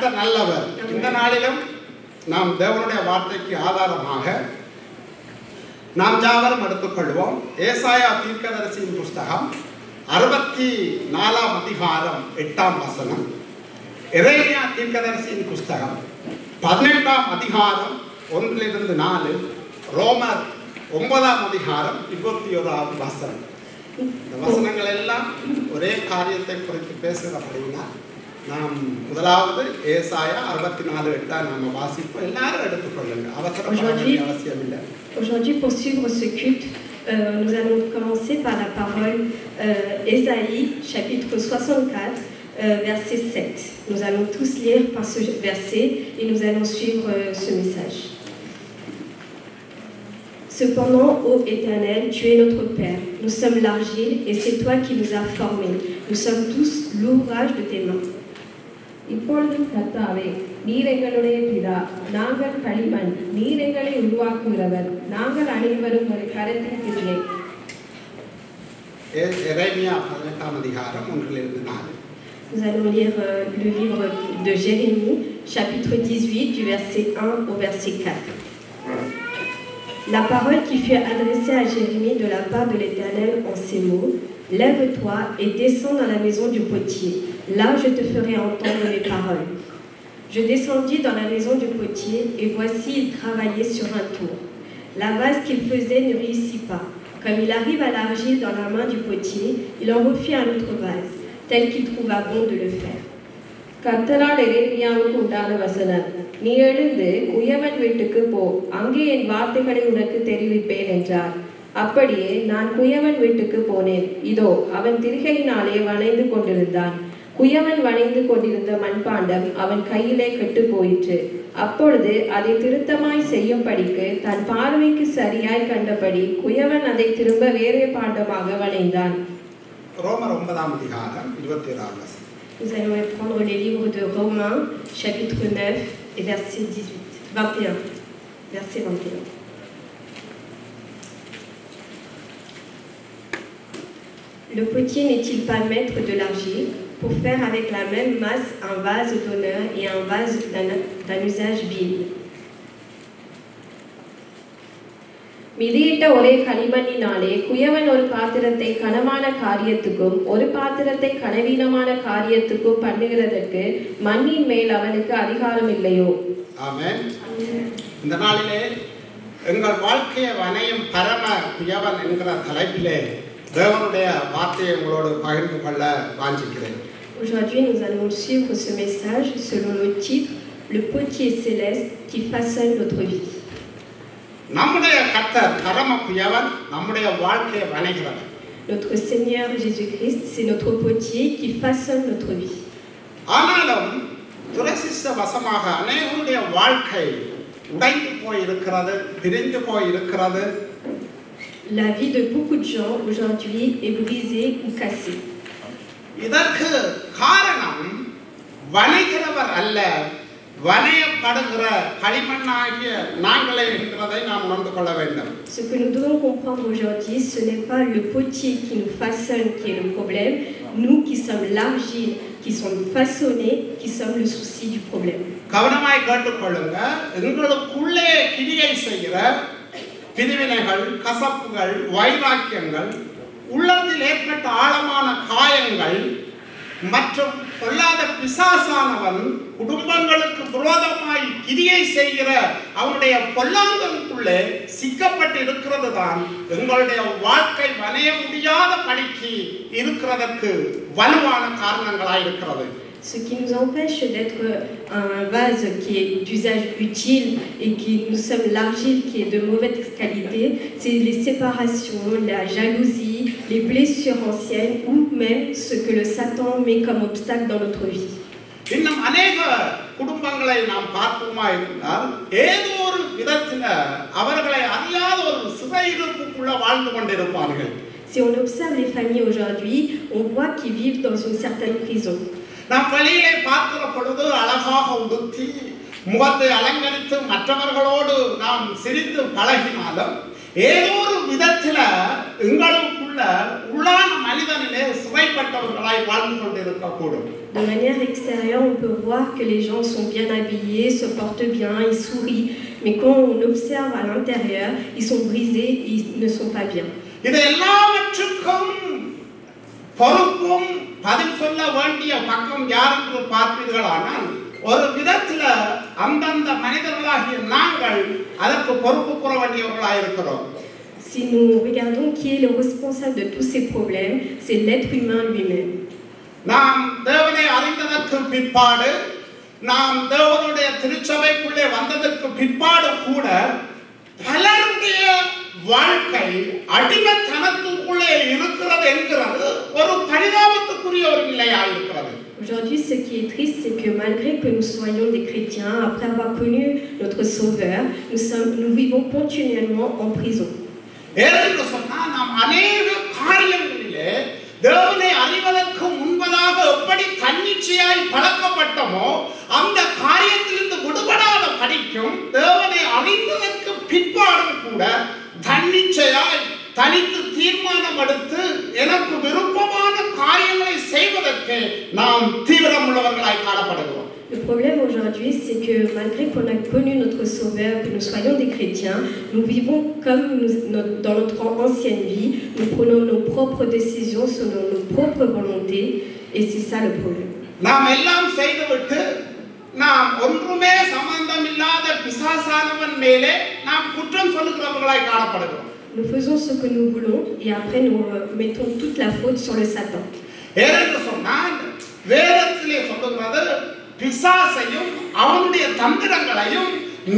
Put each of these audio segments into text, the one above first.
கர்த்தர் நல்லவர். இந்த நாளிலும் நாம் தேவனுடைய வார்த்தைக்கு ஆதாரமாக நாம் யாவரும் எடுத்துக்கொள்வோம். ஏசாயா தீர்க்கதரிசியின் புஸ்தகம் 64 அதிகாரம் 8 வசனம், எரேமியா தீர்க்கதரிசியின் புஸ்தகம் 18 அதிகாரம் 1-4, ரோமர் 9 அதிகாரம் 21 வசனம். இந்த வசனங்கள் எல்லாம் ஒரே காரியத்தை குறித்து பேசுகிறபடினா நாம் முதலாவது ஏசாயா 64:8 நாம் வாசிப்போம். எல்லாரும் எடுத்துக்கொள்ளுங்க, அவசரப்பட வேண்டிய அவசியம் இல்லை. Aujourd'hui, pour suivre ce culte, nous allons commencer par la parole Ésaïe, chapitre 64, verset 7. Nous allons tous lire par ce verset et nous allons suivre ce message. Cependant, ô Éternel, tu es notre Père. Nous sommes l'argile et c'est toi qui nous as formés. Nous sommes tous l'ouvrage de tes mains. இப்பொழுதும் கர்த்தாவே, நீர் எங்களுடைய பிதா, நாங்கள் களிமண், நீர் எங்களை உருவாக்குகிறவர், நாங்கள் அனைவரும் ஒரு கரத்தின் கிரியை. எரேமியா 18 அதிகாரம் 1-4. Nous allons lire le livre de Jérémie, chapitre 18, du verset 1 au verset 4. La parole qui fut adressée à Jérémie de la part de l'Éternel en ces mots: Lève-toi et descends dans la maison du potier. Là, je te ferai entendre mes paroles. Je descendis dans la maison du potier, et voici, il travaillait sur un tour. La vase qu'il faisait ne réussit pas. Comme il arrive à l'argile dans la main du potier, il en refit un autre vase, tel qu'il trouva bon de le faire. கர்த்தரால் எரேமியாவுக்கு உண்டான வசனம்: நீ எழுந்து குயவன் வீட்டுக்கு போ, அங்கே என் வார்த்தைகளை உனக்கு தெரிவிப்பேன் என்றார். அப்படியே நான் குயவன் வீட்டுக்கு போனேன். இதோ அவன் திரிகையினாலே வணைந்து கொண்டிருந்தான். குயவன் வணைந்து கொண்டிருந்த மண்பாண்டம் அவன் கையிலே கெட்டு போயிற்று. அப்பொழுது அதை திருத்தமாய் செய்யும்படிக்கு தன் பார்வைக்கு சரியாய் கண்டபடி குயவன் அதை திரும்ப வேறே பாண்டமாக வணைந்தான். ரோமர் 9 அதிகாரம் 21 வசனம். Nous allons prendre les livres de Romains, chapitre 9, et verset 21. Verset 21. Le potier n'est-il pas maître de l'argile pour faire avec la même masse un vase d'honneur et un vase d'un usage vil? மிதியிட்ட ஒரே களிமண்ணினாலே குயவன் ஒரு பாத்திரத்தை கனமான காரியத்துக்கும் ஒரு பாத்திரத்தை கனவீனமான காரியத்துக்கும் பண்ணுகிறதற்கு மண்ணின் மேல் அவனுக்கு அதிகாரம் இல்லையோ? ஆமென். இந்த நாளிலே எங்கள் வாழ்க்கையை வணையும் பரம குயவன் என்கிற தலைப்பிலே தேவனுடைய வார்த்தையை உங்களோடு பகிர்ந்து கொள்ள வாஞ்சிக்கிறேன். Aujourd'hui, nous allons suivre ce message selon le titre Le potier céleste qui façonne notre vie. நம்முடைய கர்த்தர் பரம குயவன், நம்முடைய வாழ்க்கையை வணைகிறவர். Notre Seigneur Jésus-Christ, c'est notre potier qui façonne notre vie. ஆனாலும் துரசிஷ்ட வசமாக அநேகருடைய வாழ்க்கை உடைந்து போய் இருக்கிறது, பிரிந்து போய் இருக்கிறது. La vie de beaucoup de gens aujourd'hui est brisée ou cassée. இதற்கு காரணம் வணைகிறவர் அல்ல, வணையப்படுகிற களிமண்ணாகிய நாங்களே என்கிறதை நாம் உணர்ந்து கொள்ள வேண்டும். Ce que nous devons comprendre aujourd'hui, ce n'est pas le potier qui nous façonne qui est le problème, nous qui sommes l'argile, qui sommes façonnés, qui sommes le souci du problème. கவனமாய் கேட்டுக்கொள்ளுங்க. எங்களுக்குள்ளே கிரியை செய்கிற பிரிவினைகள், கசப்புகள், வைராக்கியங்கள், உள்ளத்தில் ஏற்பட்ட ஆழமான காயங்கள் மற்றும் பொல்லாத பிசாசானவன் குடும்பங்களுக்கு விரோதமாய் கிரியை செய்கிற அவனுடைய பொல்லாங்கனுக்குள்ளே சிக்கப்பட்டு இருக்கிறது தான் எங்களுடைய வாழ்க்கை வணைய முடியாத படிக்கு இருக்கிறதற்கு வலுவான காரணங்களாய் இருக்கிறது. Ce qui nous empêche d'être un vase qui est d'usage utile et qui nous sommes l'argile qui est de mauvaise qualité, c'est les séparations, la jalousie, les blessures anciennes ou même ce que le Satan met comme obstacle dans notre vie. இன்னும் அநேக குடும்பங்களை நாம் பார்ப்போமா இருந்தால் ஏதோ ஒரு விதத்தில் அவர்களை அறியாத ஒரு சிறையிருப்புக்குள்ள வாழ்ந்து கொண்டிருப்பார்கள். Si on observe les familles aujourd'hui, on voit qu'ils vivent dans une certaine prison. நாம் வெளியிலே பார்க்கிற பொழுது அழகாக உடுத்தி முகத்தை அலங்கரித்து மற்றவர்களோடு நாம் சிரித்து பழகினாலும் ஏதோ ஒரு விதத்தில் எங்களுக்குள்ள உள்ளான மனிதனிலே சிறை அப்படிப்பட்டவர்களாய் வாழ்ந்து கொண்டிருக்கக்கூடும். De manière extérieure, on peut voir que les gens sont bien habillés, se portent bien, ils sourient. Mais quand on observe à l'intérieur, ils sont brisés, ils ne sont pas bien. இது எல்லாவற்றுக்கும் பொறுப்பும் பதில் சொல்ல வேண்டிய பக்கம் யார் என்று பார்ப்பீர்களானால் ஒரு விதத்தில் அந்தந்த மனிதர்களாகிய நாங்கள் அதற்கு பொறுப்பு கூற வேண்டியவர்களாக இருக்கிறோம். Si nous regardons qui est le responsable de tous ces problèmes, c'est l'être humain lui-même. நாம் தேவனை அறிந்ததற்கு பிற்பாடு, நாம் தேவனுடைய திருச்சபைக்குள்ளே வந்ததற்கு பிற்பாடு கூட பலருடைய வாழ்க்கை அடிமைத்தனத்துக்குள்ளே இருக்கிறது என்கிறது ஒரு பரிதாபத்துக்குரிய ஒரு நிலையாக இருக்கிறது. Aujourd'hui, ce qui est triste, c'est que malgré que nous soyons des chrétiens, après avoir connu notre Sauveur, nous vivons continuellement en prison. ஏனென்று சொன்னால் நாம் அநேக காரியங்களிலே தேவனை அறிவதற்கு முன்பதாக எப்படி தன்னிச்சையாய் பழக்கப்பட்டோமோ அந்த காரியத்திலிருந்து விடுபடாத படிக்கும் தேவனை அறிந்ததற்கு பிற்பாடும் கூட தன்னிச்சையாய் தனித்து தீர்மானம் எடுத்து எனக்கு விருப்பமான காரியங்களை செய்வதற்கு நாம் தீவிரம் உள்ளவர்களாய் காணப்படுகிறோம். Le problème aujourd'hui, c'est que malgré qu'on a connu notre Sauveur, que nous soyons des chrétiens, nous vivons comme dans notre ancienne vie, nous prenons nos propres décisions selon nos propres volontés, et c'est ça le problème. நாம் எல்லாம் செய்துவிட்டு நாம் ஒன்றுமே சம்பந்தமில்லாத பிசாசானவன் மேலே நாம் குற்றம் சொல்லுகிறவர்களாய் காணப்படுகிறோம். Nous faisons ce que nous voulons et après nous mettons toute la faute sur le Satan. ஏனென்று சொன்னால் வேதத்திலே சொல்லுகிறது பிசாசையும் அவனுடைய தந்திரங்களையும்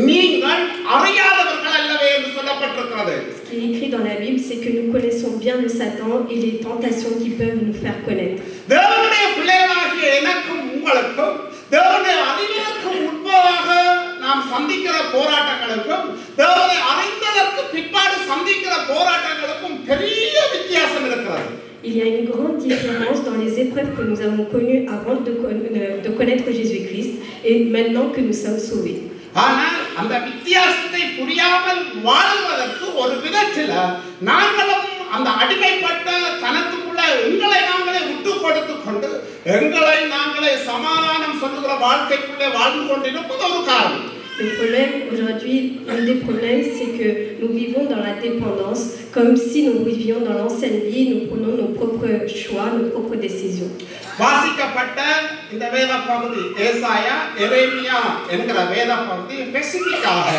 நீங்கள் அறியாதவர்கள் அல்லவே என்று சொல்லப்பட்டிருக்கிறது. Ce qui est écrit dans la Bible, c'est que nous connaissons bien le Satan et les tentations qui peuvent nous faire connaître. தேவனுடைய பிள்ளைகளாகிய எனக்கும் உங்களுக்கும் தேவனை அறிவதற்கு முன்பாக நாம் சந்திக்கிற போராட்டங்களுக்கும் தேவனை அறிந்ததற்கு பிற்பாடு சந்திக்கிற போராட்டங்களுக்கும் பெரிய வித்தியாசம் இருக்கிறது. Il y a une grande différence dans les épreuves que nous avons connues avant de connaître Jésus-Christ et maintenant que nous sommes sauvés. ஆனால் அந்த வித்தியாசத்தை புரியாமல் வாழ்வதற்கு ஒரு விதத்தில் நாங்களும் அந்த அடிமைப்பட்ட தனத்துக்குள்ள எங்களை நாங்களே விட்டு கொடுத்து கொண்டு எங்களை நாங்களே சமாதானம் சொல்லுகிற வாழ்க்கைக்குள்ளே வாழ்ந்து கொண்டிருப்பது ஒரு காரணம். Le problème aujourd'hui, un des problèmes, c'est que nous vivons dans la dépendance, comme si nous vivions dans l'ancienne vie, nous prenons nos propres choix, nos propres décisions. வாசிக்கப்பட்ட இந்த வேத பகுதி ஏசாயா, எரேமியா என்கிற வேத பகுதி ஸ்பெசிபிக்காக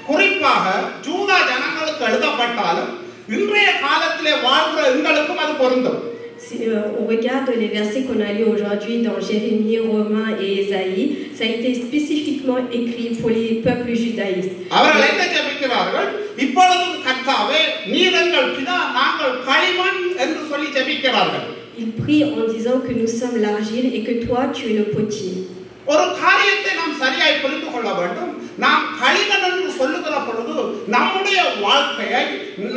குறிப்பாக யூதா ஜனங்களுக்கு எழுதப்பட்டாலும் இன்றைய காலத்திலே வாழ்கிற எங்களுக்கும் அது பொருந்தும். Si on regarde les versets qu'on a lus aujourd'hui dans Jérémie, Romains et Ésaïe, ça a été spécifiquement écrit pour les peuples judaïstes. அவர்கள் என்ன ஜெபிக்கிறார்கள்? இப்பொழுதும் கர்த்தாவே நீர் எங்கள் பிதா, நாங்கள் களிமண் என்று சொல்லி ஜெபிக்கிறார்கள். Ils prient en disant que nous sommes l'argile et que toi tu es le potier. ஒரு காரியத்தை நாம் சரியாய் புரிந்து கொள்ள வேண்டும். நாம் களிமண் என்று சொல்லுகிற பொழுது நம்முடைய வாழ்க்கையை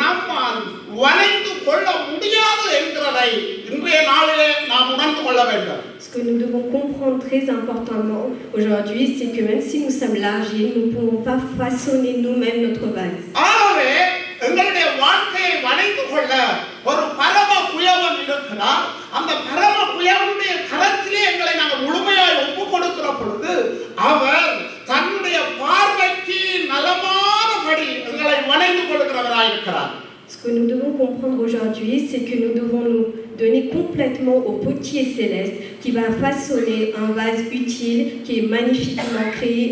நம்மால் வளைந்து கொள்ள முடியாது என்கிறதை இன்றைய நாளிலே நாம் உணர்ந்து கொள்ள வேண்டும். Ce que nous devons comprendre très importantement aujourd'hui, c'est que même si nous sommes l'argile, nous ne pouvons pas façonner nous-mêmes notre vase. ஆகவே எங்களுடைய வாழ்க்கையை வளைந்து கொள்ள ஒரு பரம குயவன் இருக்கிறார். அந்த பரம குயவனுடைய கரத்திலே எங்களை நாங்கள் முழுமையாய் ஒப்பு கொடுக்கிற பொழுது அவர் தன்னுடைய பார்வைக்கு நலமானபடி எங்களை வளைந்து கொடுக்கிறவராய் இருக்கிறார். Ce que nous devons comprendre aujourd'hui, c'est que nous devons nous donner complètement au potier céleste qui va façonner un vase utile qui est magnifiquement créé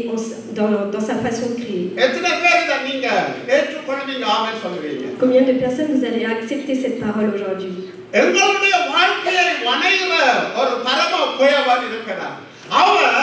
dans sa façon de créer. எத்தனை பேர் இதை நீங்க ஏற்றுக்கொள்வீங்க? ஆமென் சொல்லுவீங்க. Combien de personnes vous allez accepter cette parole aujourd'hui? எங்களுடைய வாழ்க்கையை வணைகிற ஒரு பரம குயவன் இருக்கிறார். அவர்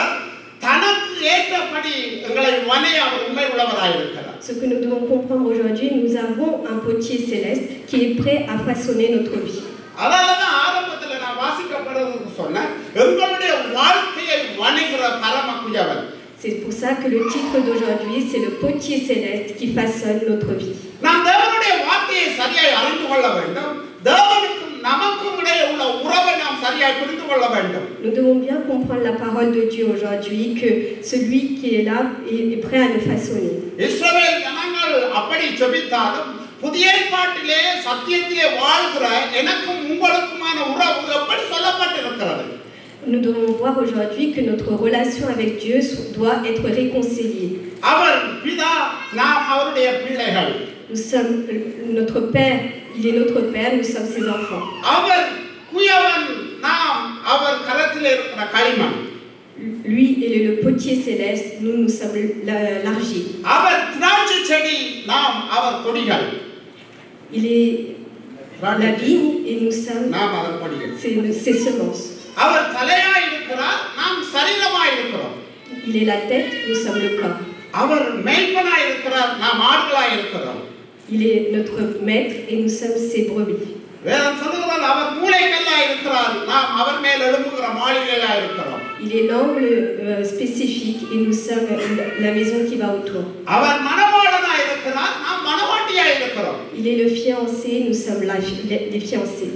தனக்கு ஏற்றபடி எங்களை வணைய அவர் உண்மை உள்ளவராய் இருக்கிறார். Ce que nous devons comprendre aujourd'hui, nous avons un potier céleste qui est prêt à façonner notre vie. அதனாலதான் ஆரம்பத்துல நான் வாசிக்கப்படுறது சொன்னேன், எங்களுடைய வாழ்க்கையை வணைகிற பரம குயவன். C'est pour ça que le titre d'aujourd'hui, c'est le potier céleste qui façonne notre vie. நாம் தேவனுடைய வார்த்தையை சரியாய் அறிந்து கொள்ள வேண்டும். தேவனுக்கும் நமக்கும் இடையே உள்ள உறவை நாம் சரியாய் புரிந்து கொள்ள வேண்டும். Nous devons bien comprendre la parole de Dieu aujourd'hui, que celui qui est là est prêt à nous façonner. இஸ்ரவேல் ஜனங்கள் அப்படி ஜெபித்தாலும் புதிய ஏற்பாட்டிலே சத்தியத்திலே வாழ்கிற எனக்கும் உங்களுக்குமான உறவு எப்படி voir aujourd'hui que notre relation avec Dieu doit être réconciliée. அவர் பிதா, நாம் அவருடைய பிள்ளைகள். Nous sommes notre Père, il est notre Père, nous sommes ses enfants. அவர் குயவன், நாம் அவர் கரத்தில் இருக்கிற களிமண். Lui, il est le potier céleste, nous sommes l'argile. அவர் திராட்சை செடி, நாம் அவர் கொடிகள். Il est la vigne et nous sommes நாம் அவர் கொடிகள். ses semences. அவர் தலையாய் இருக்கிறார், நாம் சரீரமாய் இருக்கிறோம். Il est la tête, nous sommes le corps. அவர் மேய்ப்பனாய் இருக்கிறார், நாம் ஆடுகளாய் இருக்கிறோம். Il est notre maître et nous sommes ses brebis. வேதம் சொல்லுகிறது அவர் மூலைக்கல்லாய் இருக்கிறார், நாம் அவர் மேல் எழும்புகிற மாளிகையாய் இருக்கிறோம். Il est l'angle spécifique et nous sommes la maison qui va autour. அவர் மணவாளனாய் இருக்கிறார், நாம் மணவாட்டியாய் இருக்கிறோம். Il est le fiancé, nous sommes les fiancés.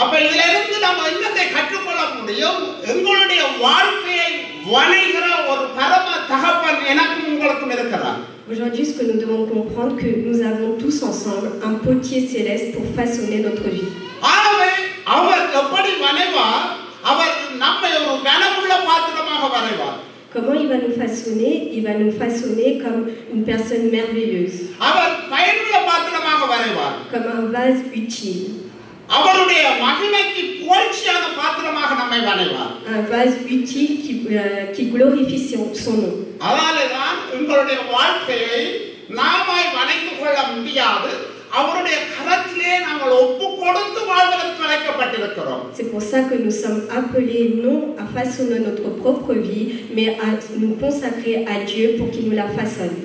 அப்ப இதிலிருந்து நம்ம என்னத்தை கற்றுக்கொள்ள முடியும்? எங்களுடைய வாழ்க்கையை வணைகிற ஒரு பரம தகப்பன் எனக்கும் உங்களுக்கும் இருக்கிறார். Aujourd'hui, ce que nous devons comprendre, que nous avons tous ensemble un potier céleste pour façonner notre vie. ஆகவே அவர் எப்படி வணைவார்? அவர் நம்மை ஒரு கனமுள்ள பாத்திரமாக வணைவார். Comment il va nous façonner? Il va nous façonner comme une personne merveilleuse, அவர் பயனுள்ள பாத்திரமாக வணைவார். comme un vase utile, அவருடைய மகிமைக்கு புகழ்ச்சியான பாத்திரமாக நம்மை வணைவார். un vase utile qui glorifie son nom. அதனால்தான் உங்களுடைய வாழ்க்கையை நாமாய் வணைந்து கொள்ள முடியாது. அவருடைய கரத்திலே நாங்கள் ஒப்பு கொடுத்து வாழ்வதற்கு அழைக்கப்பட்டிருக்கிறோம். C'est pour ça que nous sommes appelés non à façonner notre propre vie, mais à nous consacrer à Dieu pour qu'il nous la façonne.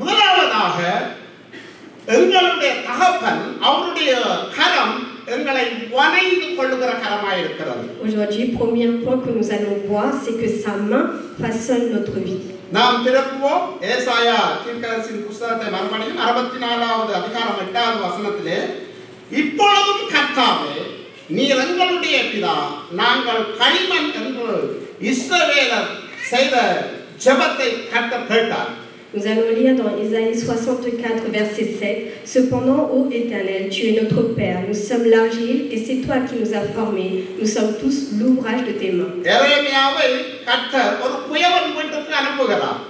முதலாவதாக எங்களுடைய தகப்பன், அவருடைய கரம் எங்களை வணைந்து கொள்ளுகிற கரமாய் இருக்கிறது. Aujourd'hui, premier point que nous allons voir, c'est que sa main façonne notre vie. நாம் திருப்புவோம் ஏசாயா தீர்க்கதரிசியின் புத்தகத்தை மறுபடியும் 64வது அதிகாரம் 8வது வசனத்திலே, இப்பொழுதும் கர்த்தாவே நீர் எங்களுடைய பிதா, நாங்கள் களிமண் என்று இஸ்ரவேலர் செய்த ஜெபத்தை கர்த்தர் கேட்டார். Nous allons lire dans Ésaïe 64, verset 7. Cependant, ô Éternel, tu es notre Père, nous sommes l'argile et c'est toi qui nous as formés. Nous sommes tous l'ouvrage de tes mains. எரேமியாவை கர்த்தர் ஒரு குயவன் வீட்டுக்கு அனுப்புகிறார்.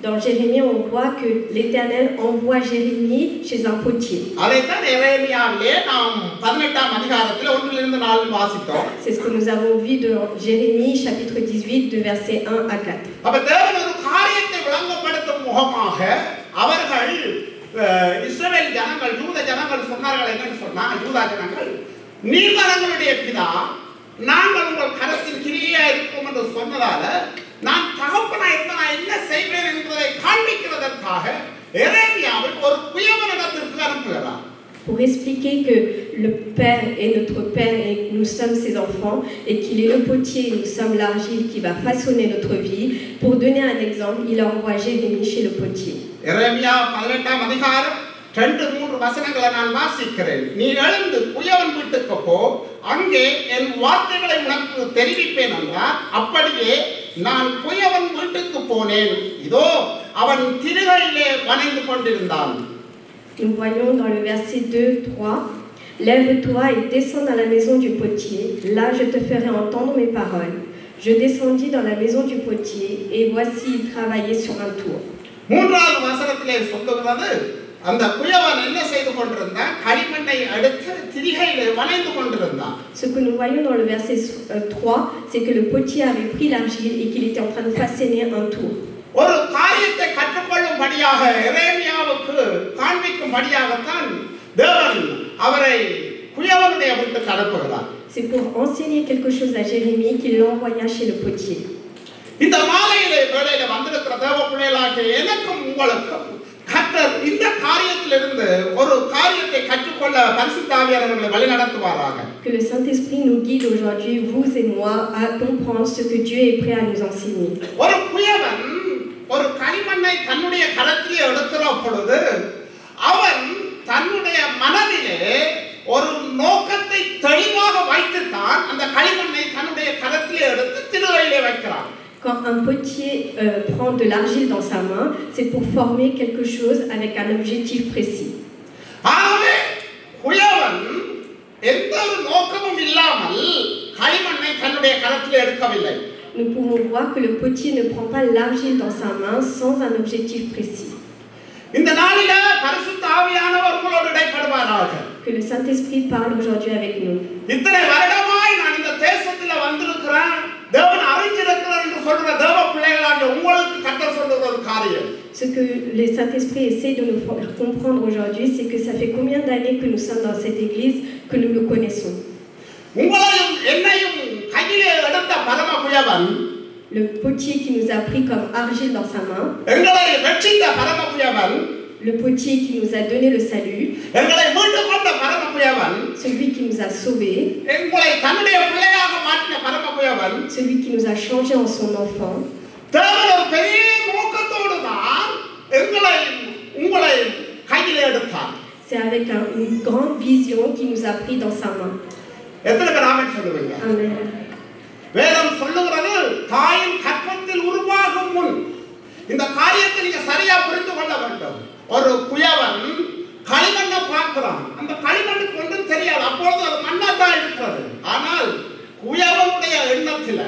Dans Jérémie, on voit que l'Éternel envoie Jérémie chez un potier. அதைத்தான் எரேமியாவிலே நாம் 18ஆம் அதிகாரத்தில் 1 4 வாசித்தோம். C'est ce que nous avons vu dans Jérémie, chapitre 18, de versets 1 à 4. அப்ப தேவன் ஒரு காரியத்தை விளங்கப்படுத்தும் முகமாக அவர்கள் இஸ்ரவேல் ஜனங்கள், யூத ஜனங்கள் சொன்னார்கள். என்னன்னு சொன்னா, யூதா ஜனங்கள், நீர் எங்களுடைய பிதா, நாங்கள் உங்கள் கரத்தில் கிரியா இருக்கும் என்று சொன்னதால நான் தகப்பனா இருந்த நான் என்ன செய்வேன் என்பதை காண்பிக்கிறதற்காக எரேமியாவை ஒரு குயவனிடத்திற்கு அனுப்புகிறார். Pour expliquer que le Père est notre Père et nous sommes ses enfants et qu'il est le potier et nous sommes l'argile qui va façonner notre vie, pour donner un exemple, il envoie Jérémie chez le potier. எரேமியா 18ஆம் அதிகாரம் 2-3 வசனங்களை நான் வாசிக்கிறேன். நீ எழுந்து குயவன் வீட்டுக்கு போ, அங்கே என் வார்த்தைகளை உனக்கு தெரிவிப்பேன் என்றார். அப்படியே நான் குயவன் வீட்டுக்கு போனேன், இதோ அவன் திருகையிலே வணைந்து கொண்டிருந்தான். Nous voyons dans le verset 2-3, lève-toi et descends dans la maison du potier, là je te ferai entendre mes paroles. Je descendis dans la maison du potier et voici il travaillait sur un tour. மூன்றாவது வசனத்திலே சொல்லுகிறது, அந்த குயவன் என்ன செய்து கொண்டிருந்தான்? களிமண்ணை எடுத்து திரிகையிலே வணைந்து கொண்டிருந்தான். Ce que nous voyons dans le verset 3, c'est que le potier avait pris l'argile et qu'il était en train de façonner un tour. ஒரு காரியத்தை கற்றுக்கொள்ளும்படியாக எரேமியாவுக்கு காண்பிக்கும்படியாகத்தான் தேவன் அவரை குயவனுடைய வீட்டுக்கு அனுப்புகிறார். C'est pour enseigner quelque chose à Jérémie qu'il l'envoya chez le potier. இந்த மாலையிலே வேளையில வந்திருக்கிற தேவ பிள்ளைகளாகிய எனக்கும் உங்களுக்கும் கர்த்தர் இந்த காரியத்திலிருந்து ஒரு காரியத்தை கற்றுக்கொள்ள பரிசுத்த ஆவியானவர் நம்மை வழிநடத்துவாராக. Que le Saint-Esprit nous guide aujourd'hui, vous et moi, à comprendre ce que Dieu est prêt à nous enseigner. ஒரு குயவன் ஒரு களிமண்ணை தன்னுடைய கரத்திலே எடுக்கிற பொழுது அவன் தன்னுடைய மனதிலே ஒரு நோக்கத்தை தெளிவாக வைத்துத்தான் அந்த களிமண்ணை தன்னுடைய கரத்திலே எடுத்து திருகையிலே வைக்கிறான். Quand un potier prend de l'argile dans sa main, c'est pour former quelque chose avec un objectif précis. ஆகவே குயவன் எந்த ஒரு நோக்கமும் இல்லாமல் களிமண்ணை தன்னுடைய கரத்திலே நோக்கத்தில் எடுக்கவில்லை. Nous pouvons voir que le potier ne prend pas l'argile dans sa main sans un objectif précis. இந்த நாளில பரிசுத்த ஆவியானவர் உங்களோடு இடைப்படுவாராக. Que le Saint-Esprit parle aujourd'hui avec nous. இத்தனை வருடமாய் நான் இந்த தேசத்துல வந்திருக்கிறேன், தேவன் அறிஞ்சிருக்கிறார் என்று சொல்ற தேவ பிள்ளைகளாக உங்களுக்கு கர்த்தர் சொல்ற ஒரு காரியம். Ce que le Saint-Esprit essaie de nous faire comprendre aujourd'hui, c'est que ça fait combien d'années que nous sommes dans cette église que nous le connaissons. உங்களையும் என்னையும் கையிலே எடுத்த பரம குயவன், Le potier qui nous a pris comme argile dans sa main, எங்களை ரட்சித்த பரம குயவன், le potier qui nous a donné le salut, எங்களை மீட்டு கொண்ட பரம குயவன், celui qui nous a sauvés, எங்களை தன்னுடைய பிள்ளையாக மாற்றின பரம குயவன், celui qui nous a changé en son enfant. தேவன் ஒரு பெரிய நோக்கத்தோடு தான் எங்களை உங்களை கையிலே எடுத்தார். C'est avec une grande vision qui nous a pris dans sa main. எத்தனை பேர் ஆமென் சொல்லுவீங்க? Amen. வேதம் சொல்லுகிறது, தாயின் கற்பத்தில் உருவாகும் முன் இந்த காரியத்தை நீங்க சரியா புரிந்து கொள்ள வேண்டும். ஒரு குயவன் களிமண்ணை பார்க்கிறான், அந்த களிமண்ணுக்கு ஒன்றும் தெரியாது, அப்பொழுது அது மண்ணாதான் இருக்கிறது. ஆனால் குயவனுடைய எண்ணத்துல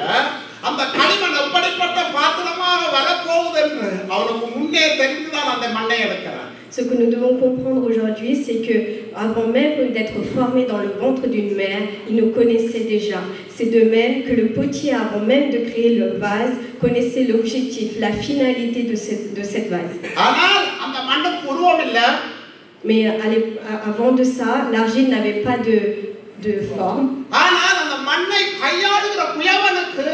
அந்த களிமண் எப்படிப்பட்ட பாத்திரமாக வரப்போகுது என்று அவனுக்கு முன்னே தெரிந்துதான் அந்த மண்ணை எடுக்கிறான். Ce que nous devons comprendre aujourd'hui, c'est que avant même d'être formé dans le ventre d'une mère, il nous connaissait déjà. C'est de même que le potier, avant même de créer le vase, connaissait l'objectif, la finalité de cette vase. ஆனால் அந்த மண்ணுக்கு உருவம் இல்ல. Mais avant de ça, l'argile n'avait pas de forme. ஆனால் அந்த மண்ணை கையாளுகிற குயவனுக்கு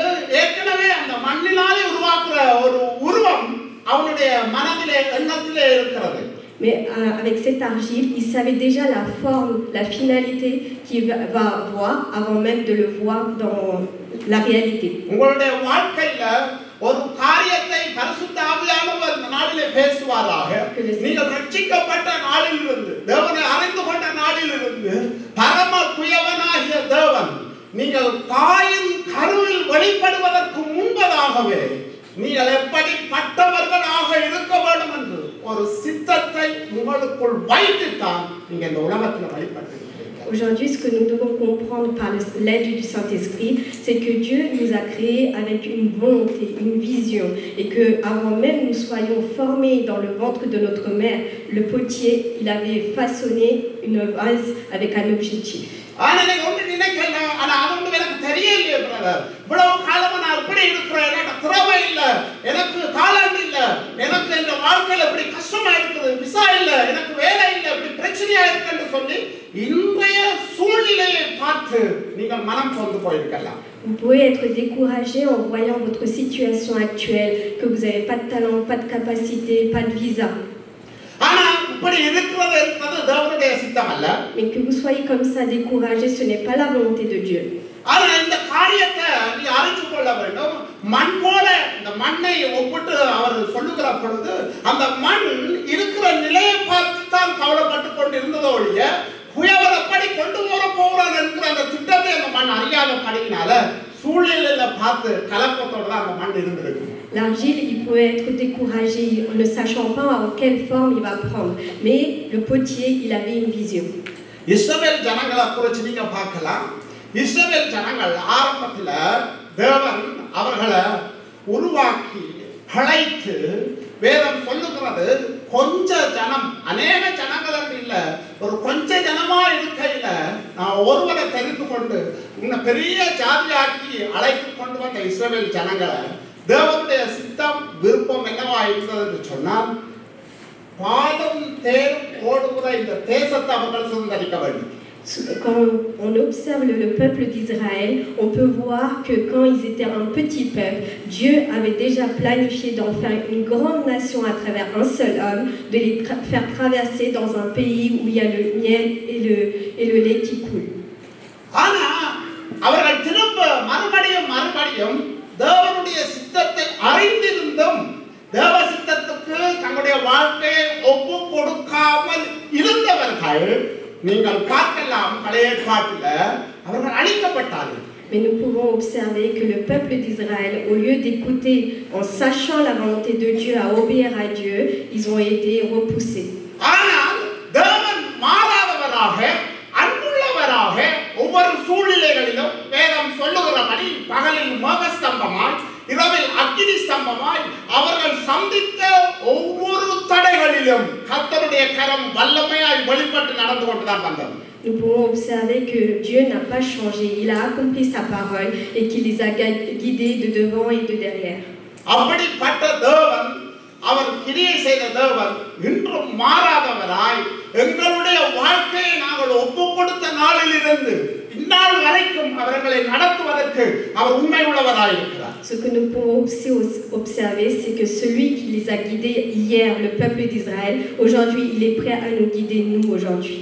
ஏற்கனவே அந்த மண்ணினாலே உருவாக்குற ஒரு உருவம் அவனுடைய மனதிலே எண்ணத்திலே இருக்கிறது. Mais avec cette argile, il savait déjà la forme, la finalité qu'il va avoir avant même de le voir dans la réalité. உங்களுடைய வாழ்க்கையில ஒரு காரியத்தை பரிசுத்த ஆவியானவர் இந்த நாளிலே பேசுவாராக. நீங்கள் ரட்சிக்கப்பட்ட நாளிலிருந்து, தேவனை அறிந்து கொண்ட நாளிலிருந்து, பரம குயவனாகிய தேவன் நீங்கள் தாயின் கருவில் வெளிப்படுவதற்கு முன்பதாகவே நீங்கள் எப்படிப்பட்டவர்களாக இருக்க வேண்டும் என்று ஒரு சித்தத்தை உங்களுக்குள் வைத்துத்தான் நீங்க இந்த உலகத்தில் வெளிப்படுத்துகிறீர்கள். Aujourd'hui, ce que nous devons comprendre par l'aide du Saint-Esprit, c'est que Dieu nous a créés avec une volonté, une vision, et que avant même nous soyons formés dans le ventre de notre mère, le potier, il avait façonné une vase avec un objectif. ஆனால் நீங்க ஒன்று நினைக்கல, ஆனா அது ஒன்று எனக்கு தெரியலையே brother, இவ்வளவு காலமா நான் இப்படி இருக்கிறேன், எனக்கு திறமை இல்ல, எனக்கு தாளந்து இல்ல, எனக்கு இந்த வாழ்க்கையில இப்படி கஷ்டமா இருக்குது, விசா இல்ல, எனக்கு வேலை இல்ல, இப்படி பிரச்சனையா இருக்குன்னு சொல்லி இன்றைய சூழ்நிலையை பார்த்து நீங்கள் மனம் சோர்ந்து போயிருக்கலாம். Vous pouvez être découragé en voyant votre situation actuelle, que vous n'avez pas de talent, pas de capacité, pas de visa. Mais que vous soyez comme ça découragé, ce n'est pas la volonté de Dieu. இந்த காரியத்தை நீ அறிந்து கொள்ள வேண்டும். மண் போல இந்த மண்ணை ஒப்பிட்டு அவர் சொல்லுகிற பொழுது அந்த மண் இருக்கிற நிலையை பார்த்து தான் கவலைப்பட்டு கொண்டு இருந்ததோ ஒழிய குயவர் எப்படி கொண்டு போறான் என்கிற அந்த திட்டத்தை அந்த மண் அறியாத படியினால சூழ்நிலையில பார்த்து கலக்கத்தோட தான் அந்த மண் இருந்திருக்கு. L'argile, il peut être découragé en ne sachant pas en quelle forme il va prendre. Mais le potier, il avait une vision. இஸ்ரவேல் ஜனங்களை குறித்து நீங்க பார்க்கலாம். இஸ்ரவேல் ஜனங்கள் ஆரம்பத்துல தேவன் அவர்களை உருவாக்கி படைத்து வேதம் சொல்லுகிறது கொஞ்ச ஜனம், அநேக ஜனங்கள் அப்படி இல்ல, ஒரு கொஞ்ச ஜனமா இருக்கையில நான் ஒருவரை தெரிந்து கொண்டு இன்னும் பெரிய ஜாதியாக்கி அழைத்து கொண்டு வந்த இஸ்ரவேல் ஜனங்களை தேவனுடைய சித்தம் விருப்பம் என்னவா இருந்தது என்று சொன்னால் பாலும் தேரும் ஓடுகிற இந்த தேசத்தை அவர்கள் சுதந்திரிக்க வேண்டும். Quand on observe le peuple d'Israël, on peut voir que quand ils étaient un petit peuple, Dieu avait déjà planifié d'en faire une grande nation à travers un seul homme, de les faire traverser dans un pays où il y a le miel et le lait qui coule. அவர்கள் திரும்ப மறுபடியும் தேவனுடைய சித்தத்தை அறிந்திருந்தும் தேவ சித்தத்துக்கு தங்களுடைய வாழ்க்கையை ஒப்பு கொடுக்காமல் இருந்தவர்கள் நீங்கள் பார்க்கலாம் பழைய ஏற்பாட்டில் அவர்கள் அழிக்கப்பட்டார்கள். Mais nous pouvons observer que le peuple d'Israël, au lieu d'écouter en sachant la volonté de Dieu, à obéir à Dieu, ils ont été repoussés. ஆனால் தேவன் மாறாதவராக அன்புள்ளவராக ஒவ்வொரு சூழ்நிலைகளிலும் வேதம் சொல்லுகிறபடி பகல் பகலில் மேகஸ்தம்பமாய் இரவில் அக்கினி ஸ்தம்பமாய் அவர்கள் சந்தித்த ஒவ்வொரு தடைகளிலும் கர்த்தருடைய கரம் வல்லமையாய் வெளிப்பட்டு நடந்து கொண்டுதான் வந்தது. Nous pouvons observer que Dieu n'a pas changé. Il a accompli sa parole et qu'il les a guidés de devant et de derrière. அப்படிப்பட்ட தேவன், அவர் கிரியை செய்த தேவன் இன்றும் மாறாதவராய் எங்களுடைய வாழ்க்கையை நாங்கள் ஒப்புக் கொடுத்த நாளிலிருந்து இந்நாள் வரைக்கும் அவர்களை நடத்துவதற்கு அவர் உண்மை உள்ளவராய் இருக்கிறார். Ce que nous pouvons aussi observer, c'est que celui qui les a guidés hier, le peuple d'Israël, aujourd'hui, il est prêt à nous guider, nous, aujourd'hui.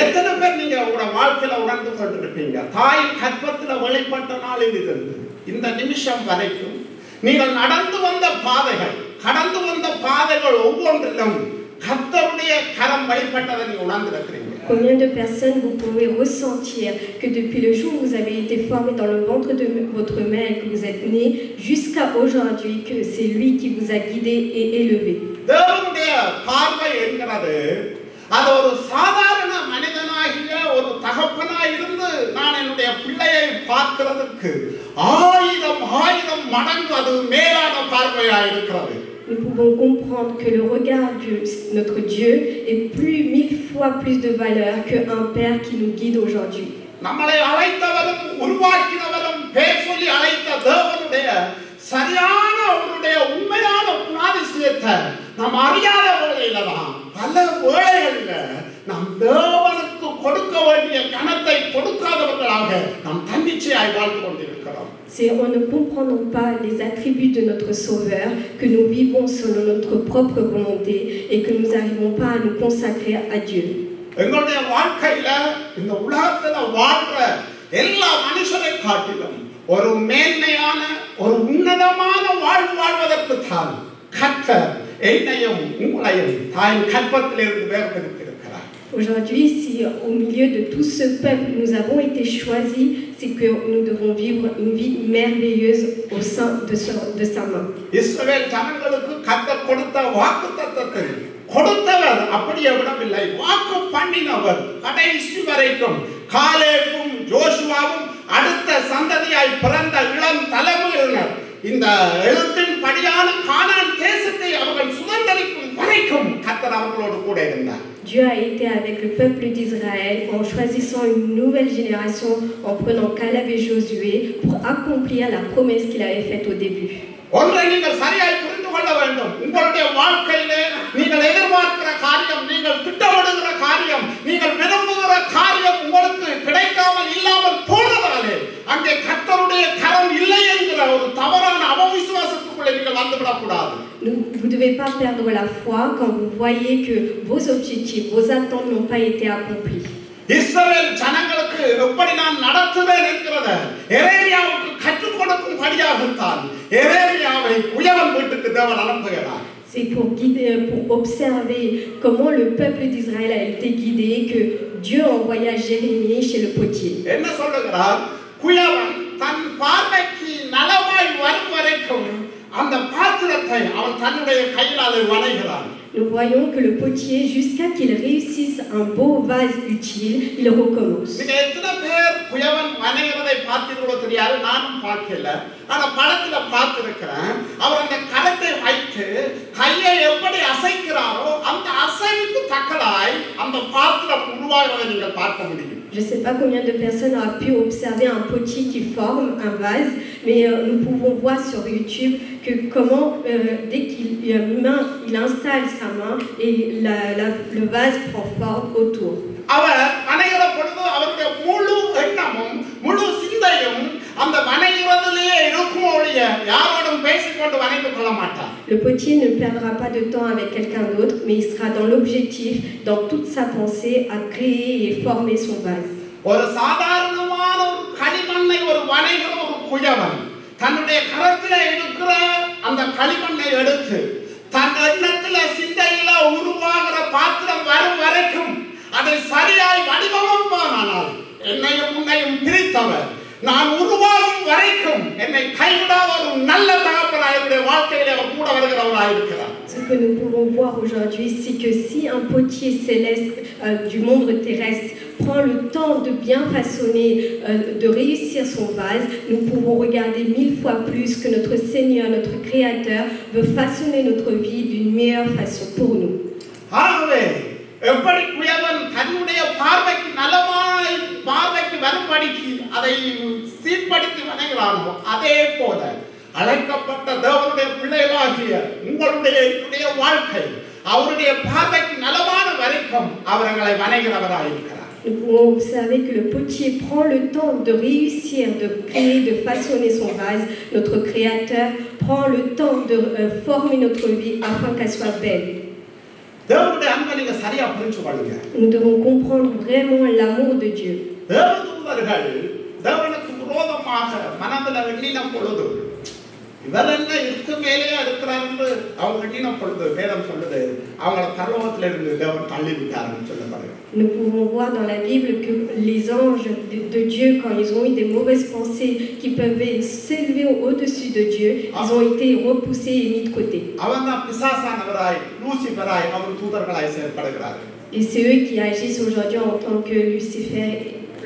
எத்தனை பேர் நீங்க உங்களோட வாழ்க்கையில உணர்ந்து கொண்டிருப்பீங்க, தாய் கர்ப்பத்தில் வெளிப்பட்ட நாளில் இருந்து இந்த நிமிஷம் வரைக்கும் நீங்கள் நடந்து வந்த பாதைகள், கடந்து வந்த பாதைகள் ஒவ்வொன்றிலும் கர்த்தருடைய கரம் வெளிப்பட்டதை நீங்க உணர்ந்திருக்கிறீங்க. Combien de personnes vous pouvez ressentir que depuis le jour où vous avez été formé dans le ventre de votre mère et que vous êtes né jusqu'à aujourd'hui, que c'est lui qui vous a guidé et élevé. தேவனுடைய பார்வை என்கிறது அது ஒரு சாதாரண மனிதனாகிய ஒரு தகப்பனாய் இருந்து நான் என்னுடைய பிள்ளையை பார்க்கிறதுக்கு 1000 மடங்கு அது மேலான பார்வையாய் இருக்கிறது. Nous pouvons comprendre que le regard de notre Dieu est 1000 fois plus de valeur qu'un père qui nous guide aujourd'hui. நம்மளை அழைத்தவரும் உருவாக்கினவரும் பேர் சொல்லி அழைத்த தேவனுடைய சரியான அவருடைய உண்மையான குணாதிசயத்தை நாம் அறியாத வேளையில தான் பல வேளைகளில் நாம் தேவனுக்கு கொடுக்க வேண்டிய கனத்தை கொடுக்காதவர்களாக நாம் தன்னிச்சையாய் வாழ்ந்து கொண்டிருக்கிறோம். C'est en ne comprenant pas les attributs de notre Sauveur que nous vivons selon notre propre volonté et que nous n'arrivons pas à nous consacrer à Dieu. எங்களுடைய வாழ்க்கையில இந்த உலகத்துல வாழ்ற எல்லா மனுஷரை காட்டிலும் ஒரு மேன்மையான ஒரு உன்னதமான வாழ்வு வாழ்வதற்கு தான் கர்த்தர் என்னையும் உங்களையும் தாயின் கற்பத்திலிருந்து வேர்பெடுத்திருக்கிறார். Aujourd'hui, si au milieu de tout ce peuple nous avons été choisis, c'est que nous devons vivre une vie merveilleuse au sein de sa main. இஸ்ரவேல் ஜனங்களுக்கு கர்த்தர் கொடுத்த வாக்குத்தத்தத்தை கொடுத்தவர் அப்படியே விடவில்லை, வாக்கு பண்ணினவர் கடைசி வரைக்கும். காலேபும் யோசுவாவும் அடுத்த சந்ததியாய் பிறந்த இளம் தலைமுறையினர் இந்த எழுத்தின் படியான கானான் தேசத்தை அவர்கள் சுதந்திரிக்கும் வரைக்கும் கர்த்தர் அவர்களோடு கூட இருந்தார். Dieu a été avec le peuple d'Israël en choisissant une nouvelle génération, en prenant Caleb et Josué pour accomplir la promesse qu'il avait faite au début. ஒன்றை நீங்கள் சரியாய் புரிந்து கொள்ள வேண்டும். உங்களுடைய வாழ்க்கையிலே நீங்கள் எதிர்பார்க்கிற காரியம், நீங்கள் திட்டமிடுகிற காரியம், நீங்கள் விரும்புகிற காரியம் உங்களுக்கு கிடைக்காமல் இல்லாமல் போனதாலே அங்கே கர்த்தருடைய கரம் இல்லை என்கிற ஒரு தவறான அவவிசுவாசத்துக்குள்ளே நீங்கள் வந்துவிடக்கூடாது. Vous ne devez pas perdre la foi quand vous voyez que vos objectifs, vos attentes n'ont pas été accomplis. இஸ்ரவேல் ஜனங்களுக்கு எப்படி நான் நடத்துவேன் என்கிறத எரேமியாவுக்கு கற்றுக் கொடுக்கும்படியாகத்தான் எரேமியாவை குயவன் வீட்டுக்கு தேவன் அனுப்புகிறார். C'est pour guider, pour observer comment le peuple d'Israël a été guidé que Dieu envoya Jérémie chez le potier. என்ன சொல்லுகிறார்? குயவன் தன் பார்வைக்கு நலமாய் வரும் வரைக்கும் அந்த பாத்திரத்தை அவன் தன்னுடைய கையால் வளைகிறான். Nous voyons que le potier, jusqu'à qu'il réussisse un beau vase utile, il recommence. நீங்க எத்தனை பேர் குயவன் வளைகிறதை பார்த்தீர்களோ தெரியாது, நானும் பார்க்கல. ஆனா படத்துல பார்த்திருக்கிறேன். அவர் அந்த கரத்தை வைத்து கையை எப்படி அசைக்கிறாரோ அந்த அசைவுக்கு தக்கதாய் அந்த பாத்திரம் உருவாகிறதை நீங்கள் பார்க்க முடியும். Je ne sais pas combien de personnes ont pu observer un potier qui forme un vase, mais nous pouvons voir sur YouTube que comment, dès qu'il installe sa main et le vase prend forme autour. அவர் வணைகிற பொழுது அவருடைய முழு எண்ணமும் முழு சிந்தையும் அந்த வணைகிறதிலேயே இருக்கும் ஒழிய யாரோடும் பேசிக்கொண்டு வணைந்து கொள்ள மாட்டார். Le potier ne perdra pas de temps avec quelqu'un d'autre, mais il sera dans l'objectif, dans toute sa pensée, à créer et former son vase. ஒரு சாதாரணமான ஒரு களிமண்ணை ஒரு வணைகிற ஒரு குயவன் தன்னுடைய கரத்தில் இருக்கிற அந்த களிமண்ணை எடுத்து தன் எண்ணத்துல சிந்தையில உருவாகிற பாத்திரம் வரும் வரைக்கும் அதை சரியாய் வடிவமைப்பானால் என்னையும் உன்னையும் பிரித்தவர் நான் உருவாகும் வரைக்கும் என்னை கைவிடாத ஒரு நல்ல தகப்பனாய் என்னுடைய வாழ்க்கையிலே அவர் கூட வருகிறவராய் இருக்கிறார். Ce que nous pouvons voir aujourd'hui, c'est que si un potier céleste du monde terrestre prend le temps de bien façonner, de réussir son vase, nous pouvons regarder 1000 fois plus que notre Seigneur, notre Créateur, veut façonner notre vie d'une meilleure façon pour nous. ஆகவே எப்படி குயவன் தன்னுடைய பார்வைக்கு நலமாய் பார்வைக்கு வரும்படிக்கு அதை சீர்படுத்தி வணங்குகிறானோ அதே போல அழைக்கப்பட்ட தேவனுடைய பிள்ளைகளாகிய உங்களுடைய வாழ்க்கை அவருடைய பார்வைக்கு நலமான வரைக்கும் அவர்களை வணங்குகிறவராய் இருக்கிறார். Nous pouvons observer que le potier prend le temps de réussir, de créer, de façonner son vase. Notre Créateur prend le temps de former notre vie afin qu'elle soit belle. தேவனுடைய அன்பை நீங்க சரியா புரிஞ்சு கொள்ளுங்க. Nous devons comprendre vraiment l'amour de Dieu. தேவதூதர்கள் தேவனுக்கு விரோதமாக மனதில் எண்ணின பொழுது இவர் என்ன இதுக்கு மேலேயே இருக்கிறார் என்று அவங்க எண்ணின பொழுது வேதம் சொல்லுது அவங்கள பரலோகத்திலிருந்து தேவன் தள்ளி விட்டார்னு சொல்லப்படுகிறது. Nous pouvons voir dans la Bible que les anges de Dieu, quand ils ont eu des mauvaises pensées qui peuvent s'élever au-dessus de Dieu, ils ont été repoussés et mis de côté. அவன்தான் பிசாசானவராய் லூசிபராய் அவன் தூதர்களாய் செயல்படுகிறார்கள். Et c'est eux qui agissent aujourd'hui en tant que Lucifer,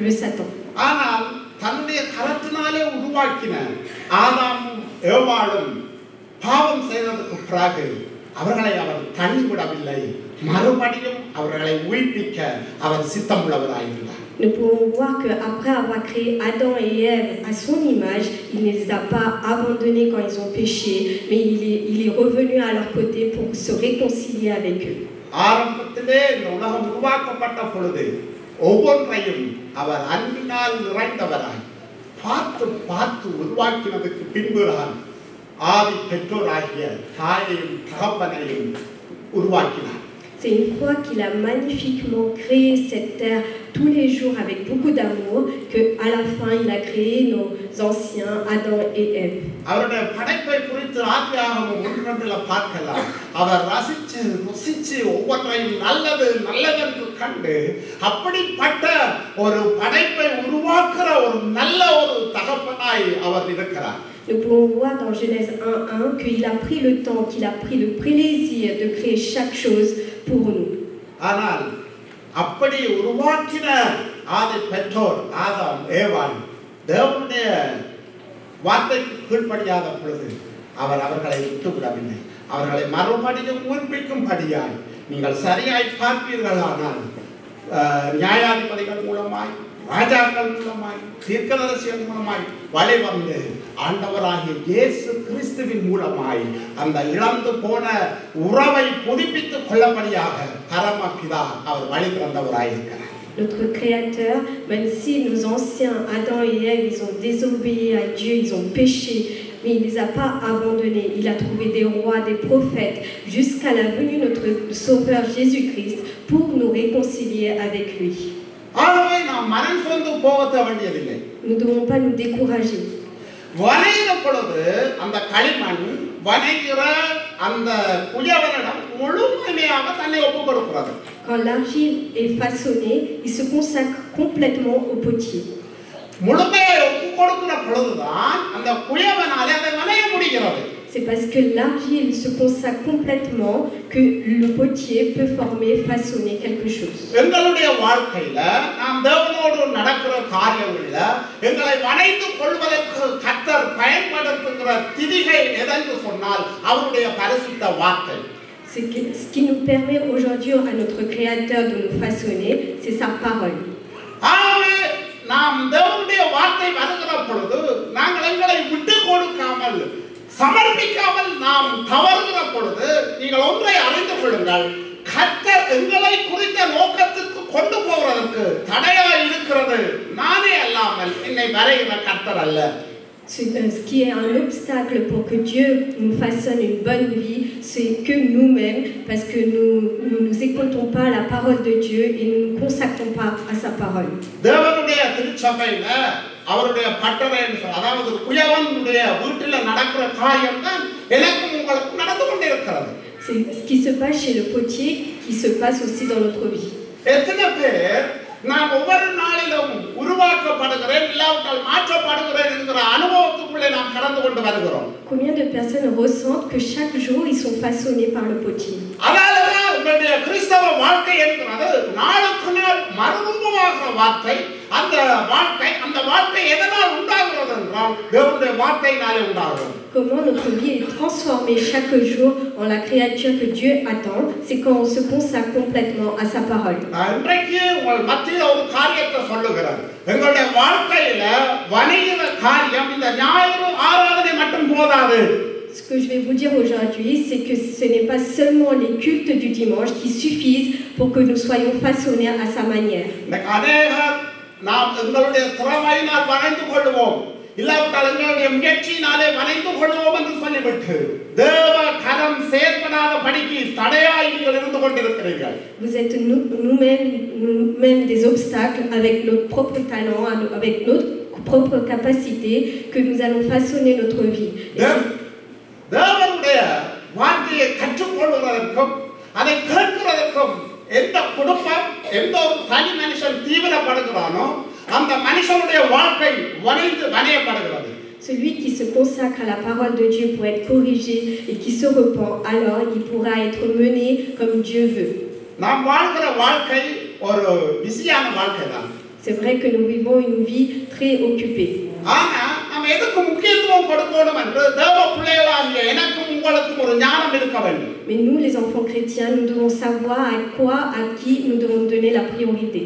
le Satan. ஆனால் தன்னுடைய கரத்தினாலே உருவாக்கின ஆதாமும் ஏவாளும் பாவம் செய்ததற்கு பிறகு அவர்களை அவர் தள்ளிவிடவில்லை, மறுபடியும் அவர்களை உயிர்ப்பிக்க அவர் சித்தமுள்ளவராயிருந்தார். Nous pouvons voir qu'après avoir créé Adam et Ève à son image, il ne les a pas abandonnés quand ils ont péché, mais il est revenu à leur côté pour se réconcilier avec eux. ஆரம்பத்திலே இந்த உலகம் உருவாக்கப்பட்ட பொழுது ஒவ்வொன்றையும் அவர் அன்பினால் நிறைந்தவராய் பார்த்து பார்த்து உருவாக்கினதுக்கு பின்புதான் ஆதி பெற்றோராகிய தாயையும் தகப்பனையும் உருவாக்கினார். C'est une fois qu'il a magnifiquement créé cette terre tous les jours avec beaucoup d'amour qu'à la fin il a créé nos anciens Adam et Ève. அவருடைய படைப்பை குறித்து ஆதியாகமம் 1:2 பார்க்கலாம். அவர் ரசிச்சு ருசிச்சு ஒவ்வொன்றையும் நல்லது நல்லதென்று கண்டு அப்படிப்பட்ட ஒரு படைப்பை உருவாக்குற ஒரு நல்ல ஒரு தகப்பனாய் அவர் இருக்கிறார். Nous pouvons voir dans Genèse 1:1 qu'il a pris le temps, qu'il a pris le plaisir de créer chaque chose pour nous. ஆனால் அப்படி உருவாக்கின ஆதி பெற்றோர் ஆதாம் ஏவாள் தேவனுடைய வார்த்தைக்கு கீழ்ப்படியாத பொழுது அவர் அவர்களை விட்டுவிடவில்லை. அவர்களை மறுபடியும் உயிர்ப்பிக்கும்படியாய் நீங்கள் சரியாய் பார்ப்பீர்களானால் நியாயாதிபதிகள் மூலமாய் ராஜாக்கள் மூலமாய் தீர்க்கதரிசிகள் மூலமாய் வழிவந்து ஆண்டவராகிய இயேசு கிறிஸ்துவின் மூலமாய் அந்த இழந்து போன உறவை புதுப்பித்துக் கொள்ளபடியாக பரமபிதா அவர் வழி திறந்தவராயிருக்கிறார். Notre Créateur, même si nos anciens Adam et Ève, ils ont désobéi à Dieu, ils ont péché, mais il ne les a pas abandonnés. Il a trouvé des rois, des prophètes, jusqu'à la venue de notre Sauveur Jésus-Christ pour nous réconcilier avec lui. Nous ne devons pas nous décourager. Quand l'argile est façonnée, il se consacre complètement au potier. C'est parce que l'argile se consacre complètement que le potier peut former, façonner quelque chose. Ce qui nous permet aujourd'hui à notre Créateur de nous façonner, c'est sa parole. சமர்ப்பிக்காமல் நாம் தவறுகிற பொழுது நீங்கள் ஒன்றை அறிந்து கொள்ளுங்கள், கர்த்தர் எங்களை குறித்த நோக்கத்துக்கு கொண்டு போவதற்கு தடையாய் இருக்கிறது நானே அல்லாமல் என்னை வரைகிற கர்த்தர் அல்ல. Ce qui est un obstacle pour que Dieu nous façonne une bonne vie, c'est que nous-mêmes, parce que nous ne nous écoutons pas la parole de Dieu et nous ne nous consacrons pas à sa parole. தேவனுடைய திருச்சபையில அவருடைய பட்டறை அதாவது குயவனுடைய வீட்டில் நடக்கிற காரியம் தான் எனக்கும் உங்களுக்கும் நடந்து கொண்டிருக்கிறது. C'est ce qui se passe chez le potier qui se passe aussi dans notre vie. எத்தனை பேர் நாம் ஒவ்வொரு நாளிலும் உருவாக்கப்படுகிறேன் இல்லாவிட்டால் மாற்றப்படுகிறேன் என்கிற அனுபவத்துக்குள்ளே நாம் கடந்து கொண்டு வருகிறோம். Combien de personnes ressentent que chaque jour ils sont façonnés par le potier? அதாலதான் உங்களுடைய கிறிஸ்தவ வாழ்க்கை என்கிறது நாளுக்கு நாள் மறுரூபமாகிற வார்த்தை. அந்த வாழ்க்கை எதனால் உண்டாகிறது என்றால் தேவனுடைய வார்த்தையினாலே உண்டாகிறது. Comment notre vie est transformée chaque jour en la créature que Dieu attend, c'est quand on se consacre complètement à sa parole. இன்றைக்கு உங்கள் மத்தியில் ஒரு காரியத்தை சொல்லுகிறேன். எங்களுடைய வாழ்க்கையில வணிகிற காரியம் இந்த ஞாயிறு ஆராதனை மட்டும் போதாது. Ce que je vais vous dire aujourd'hui, c'est que ce n'est pas seulement les cultes du dimanche qui suffisent pour que nous soyons façonnés à sa manière. நாம் எங்களுடைய திறமையினால் வணைந்து கொள்வோம் இல்லாவிட்டால் எங்களுடைய முயற்சியினாலே வணைந்து கொள்வோம் என்று சொல்லிவிட்டு தேவ கரம் செயல்படாத படிக்கு தடையாய் நீங்கள் இருந்து கொண்டிருக்கிறீர்கள். Vous êtes nous-mêmes des obstacles avec notre propre talent, avec notre propre capacité que nous allons façonner notre vie. தேவனுடைய வார்த்தையை கற்றுக்கொள்வதற்கும் அதை கேட்கிறதற்கும் எந்த குடும்பம் எந்த ஒரு தனி மனுஷன் தீவிரப்படுகிறானோ அந்த மனுஷனுடைய வாழ்க்கை வணையப்படுகிறது. Celui qui se consacre à la parole de Dieu pour être corrigé et qui se repent, alors il pourra être mené comme Dieu veut. நாம் வாழ்கிற வாழ்க்கை ஒரு பிஸியான வாழ்க்கை தான். C'est vrai que nous vivons une vie très occupée. ஆனா நாம் எதுக்கு முக்கியத்துவம் கொடுக்கணும் என்று தேவ பிள்ளைகளாகிய எனக்கும் உங்களுக்கும் ஒரு ஞானம் இருக்க வேண்டும். Mais nous, les enfants chrétiens, nous devons savoir à qui nous devons donner la priorité.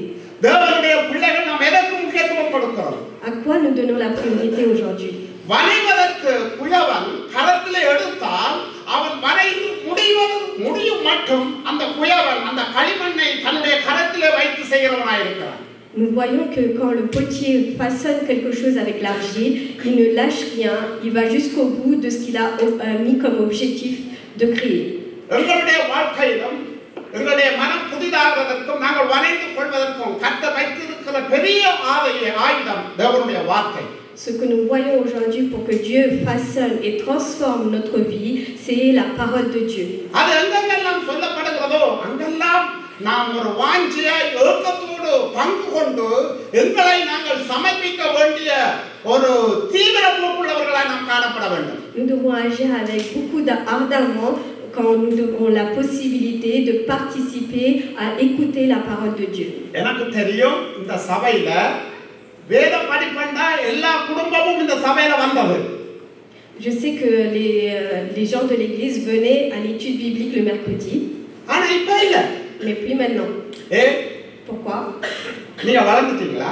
தேவனுடைய பிள்ளைகள் நாம் எதற்கு முக்கியத்துவம் கொடுக்கிறோம்? À quoi nous donnons la priorité aujourd'hui? வணைவதற்கு குயவன் கரத்தில் எடுத்தால் அவன் வணைந்து முடியும் மட்டும் அந்த குயவன் அந்த களிமண்ணை தன்னுடைய கரத்திலே வைத்து செய்கிறவனாய் இருக்கிறான். Nous voyons que quand le potier façonne quelque chose avec l'argile, il ne lâche rien, il va jusqu'au bout de ce qu'il a mis comme objectif de créer. எங்களுடைய வாழ்க்கையிலும் எங்களுடைய மனம் புதிதாவதற்கும் நாங்கள் வணைந்து கொள்வதற்கும் கர்த்தர் வைத்திருக்கிற பெரிய ஆயுதம் தேவனுடைய வார்த்தை. Ce que nous voyons aujourd'hui pour que Dieu façonne et transforme notre vie, c'est la parole de Dieu. அது எங்கெல்லாம் சொல்லப்படுகிறதோ அங்கெல்லாம் நாம் ஒரு வாஞ்சியாய் ஏக்கத்தோடு பங்கு கொண்டு எங்களை நாங்கள் சமர்ப்பிக்க வேண்டிய ஒரு தீவிர போக்குள்ளவர்களாய் நாம் காணப்பட வேண்டும். Nous devons agir avec beaucoup d'ardemment quand nous avons la possibilité de participer à écouter la parole de Dieu. எனக்கு தெரியும் இந்த சபையில வேத படிப்பண்டா எல்லா குடும்பமும் இந்த சபையில வந்தது. Je sais que les gens de l'église venaient à l'étude biblique le mercredi. ஆனா இப்ப இல்ல. Mais plus maintenant. Pourquoi? நீங்க வளர்ந்துட்டீங்களா?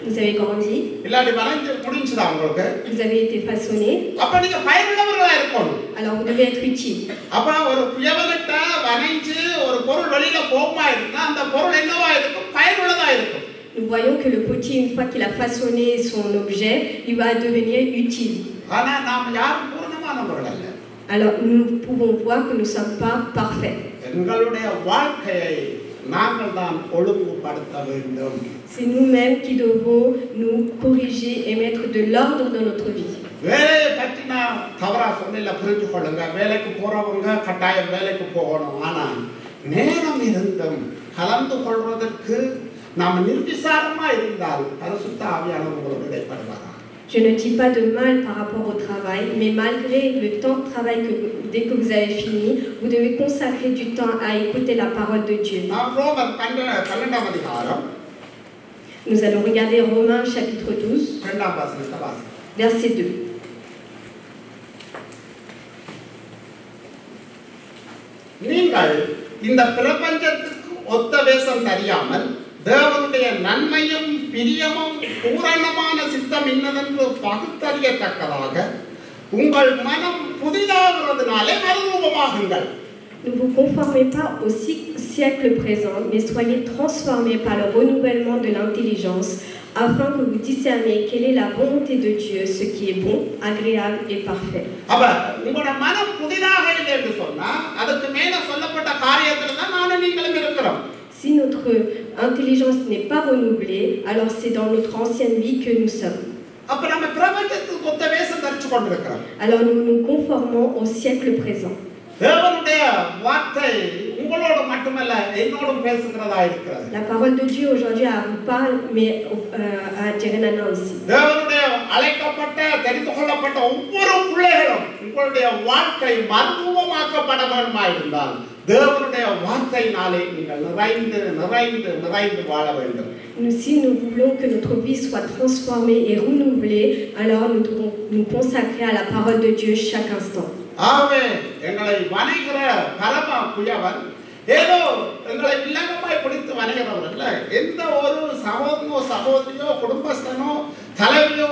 Vous avez grandi. இல்லாட்டி வளர்ந்து முடிஞ்சதா உங்களுக்கு? Vous avez été façonné. அப்ப நீங்க பயனுள்ளவர்களா இருக்கணும். Alors vous devez être utile. அப்ப ஒரு குயவன்கிட்ட வணைஞ்சு ஒரு பொருள் வெளியில போகுமா இருந்தா அந்த பொருள் என்னவா இருக்கும்? பயனுள்ளதா இருக்கும். Nous voyons que le potier, une fois qu'il a façonné son objet, il va devenir utile. ஆனா நாம் யாரும் பூரணமானவர்கள் அல்ல. Alors nous pouvons voir que nous ne sommes pas parfaits. எங்களுடைய வாழ்க்கையை நாங்கள் தான் ஒழுங்குபடுத்த வேண்டும். C'est nous-mêmes qui devons nous corriger et mettre de l'ordre dans notre vie. வேலையை பற்றி நான் தவறா சொல்லல, புரிஞ்சு கொள்ளுங்க. வேலைக்கு போறவங்க கட்டாயம் வேலைக்கு போகணும். ஆனா நேரம் இருந்தும் கலந்து கொள்வதற்கு நாம் நிர்விசாரமா இருந்தால் பரிசுத்த ஆவியானவர் உங்களோடு இடைப்படுவார். Je ne dis pas de mal par rapport au travail, mais malgré le temps de travail dès que vous avez fini, vous devez consacrer du temps à écouter la parole de Dieu. Nous allons regarder Romains chapitre 12, verset 2. நீங்கள் இந்த பிரபஞ்சத்துக்கு ஒத்த வேஷம் தெரியாமல் தேவனுடைய நன்மையும் பிரியமும் பூரணமான சித்தம் என்னதென்று பகுத்தறியத்தக்கதாக உங்கள் மனம் புதிதாகிறதுனாலே மறுரூபமாகுங்கள். Ne vous conformez pas au siècle présent, mais soyez transformés par le renouvellement de l'intelligence, afin que vous discerniez quelle est la volonté de Dieu, ce qui est bon, agréable et parfait. அப்ப உங்களோட மனம் புதிதாக இல்லை என்று சொன்னா அதுக்கு மேல சொல்லப்பட்ட காரியத்துல தான் நானும் நீங்களும் இருக்கிறோம். Si notre intelligence n'est pas renouvelée, alors c'est dans notre ancienne vie que nous sommes. Alors nous nous conformons au siècle présent. உங்களோடு மட்டுமல்ல என்னோடும் பேசுகிறதா இருக்கிறது. La parole de Dieu aujourd'hui vous parle, mais à Djerenana aussi. தேவனுடைய அழைக்கப்பட்ட தெரிந்து கொள்ளப்பட்ட ஒவ்வொரு பிள்ளைகளும் உங்களுடைய வாழ்க்கை மர்மமாக்கப்பட வேண்டுமாயிருந்தால் தேவனுடைய வார்த்தையினாலே நீங்கள் நிறைந்து நிறைந்து நிறைந்து வாழ வேண்டும். Si nous voulons que notre vie soit transformée et renouvelée, alors nous devons nous consacrer à la parole de Dieu chaque instant. ஆவே எங்களை வணைகிற பரம குயவன் ஏதோ எங்களை வில்லங்கமாய் பிடித்து வணைகிறவர் அல்ல. எந்த ஒரு சகோதரனோ சகோதரியோ குடும்பஸ்தனோ தலைவியோ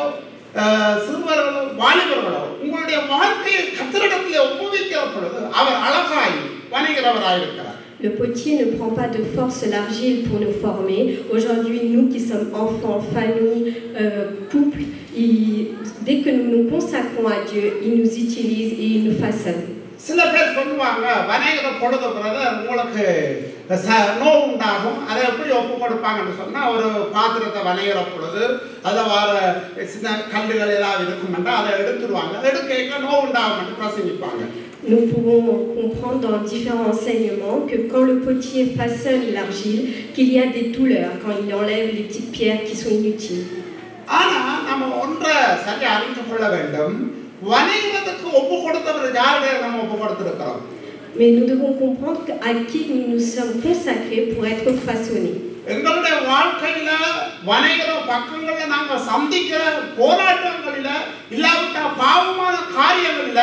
சிறுவர்களோ வாலிபர்களோ உங்களுடைய வாழ்க்கையை கர்த்தரிடத்திலே ஒப்புவிக்கிற பொழுது அவர் அழகாய் வணைகிறவராயிருக்கிறார். Le potier ne prend pas de force l'argile pour nous former. Aujourd'hui, nous qui sommes enfants, familles, couples, dès que nous nous consacrons à Dieu, il nous utilise et il nous façonne. சில பேர் சொல்லுவாங்க வணைகிற பொழுது brother உங்களுக்கு நோவு உண்டாகும், அதை எப்படி ஒப்பு கொடுப்பாங்கன்னு சொன்னால் ஒரு பாத்திரத்தை வணைகிற பொழுது அதில் வர சின்ன கல்லுகள் ஏதாவது இருக்குமெண்டா அதை எடுத்துடுவாங்க, எடுக்க நோவு உண்டாகும் என்று பிரசங்கிப்பாங்க. Nous pouvons comprendre dans différents enseignements que quand le potier façonne l'argile, qu'il y a des douleurs quand il enlève les petites pierres qui sont inutiles. ஆனால் நம்ம ஒன்றை சரியாக அறிந்து கொள்ள வேண்டும், வணைகிறதுக்கு ஒப்பு கொடுத்தவர் யாருடைய நம்ம ஒப்பு கொடுத்திருக்கிறோம். Mais nous devons comprendre à qui nous nous sommes consacrés pour être façonnés. எங்களுடைய வாழ்க்கையில வணைகிற பக்கங்களில் நாங்கள் சந்திக்கிற போராட்டங்களில இல்லாவிட்ட பாவமான காரியங்களில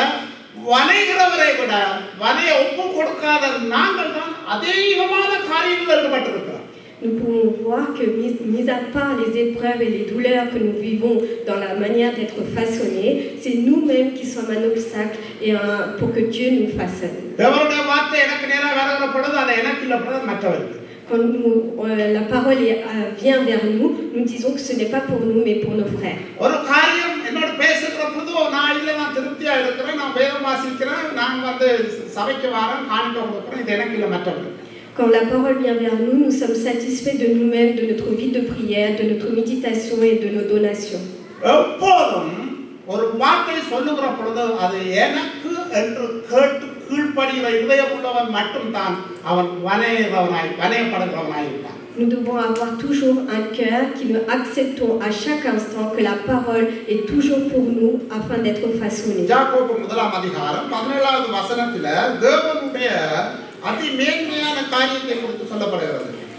வணைகிறவரை விட வனைய ஒப்பு கொடுக்காத நாங்கள் தான் அதிகமான காரியங்களில் ஈடுபட்டிருக்கிறோம். Nous pouvons voir que, mis à part les épreuves et les douleurs que nous vivons dans la manière d'être façonnés, c'est nous-mêmes qui sommes un obstacle et pour que Dieu nous façonne. Quand la parole vient vers nous, nous disons que ce n'est pas pour nous, mais pour nos frères. Quand la parole vient vers nous, nous sommes satisfaits de nous-mêmes, de notre vie de prière, de notre méditation et de nos donations. Nous devons avoir toujours un cœur qui nous acceptons à chaque instant que la parole est toujours pour nous afin d'être façonnés.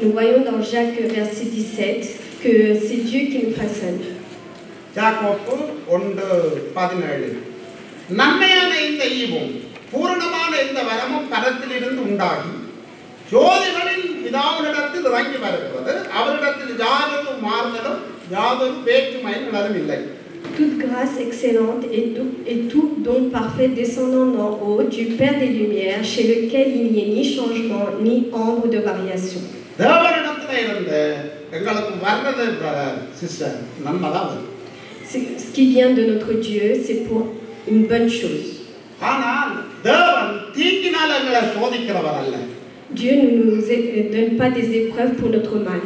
Nous voyons dans Jacques verset 17 que c'est Dieu qui nous façonne. Toute grâce excellente et tout don parfait descendant d'en haut du Père des Lumières, chez lequel il n'y ait ni changement ni ombre de variation. Ce qui vient de notre Dieu, c'est pour une bonne chose. Dieu ne nous donne pas des épreuves pour notre mal.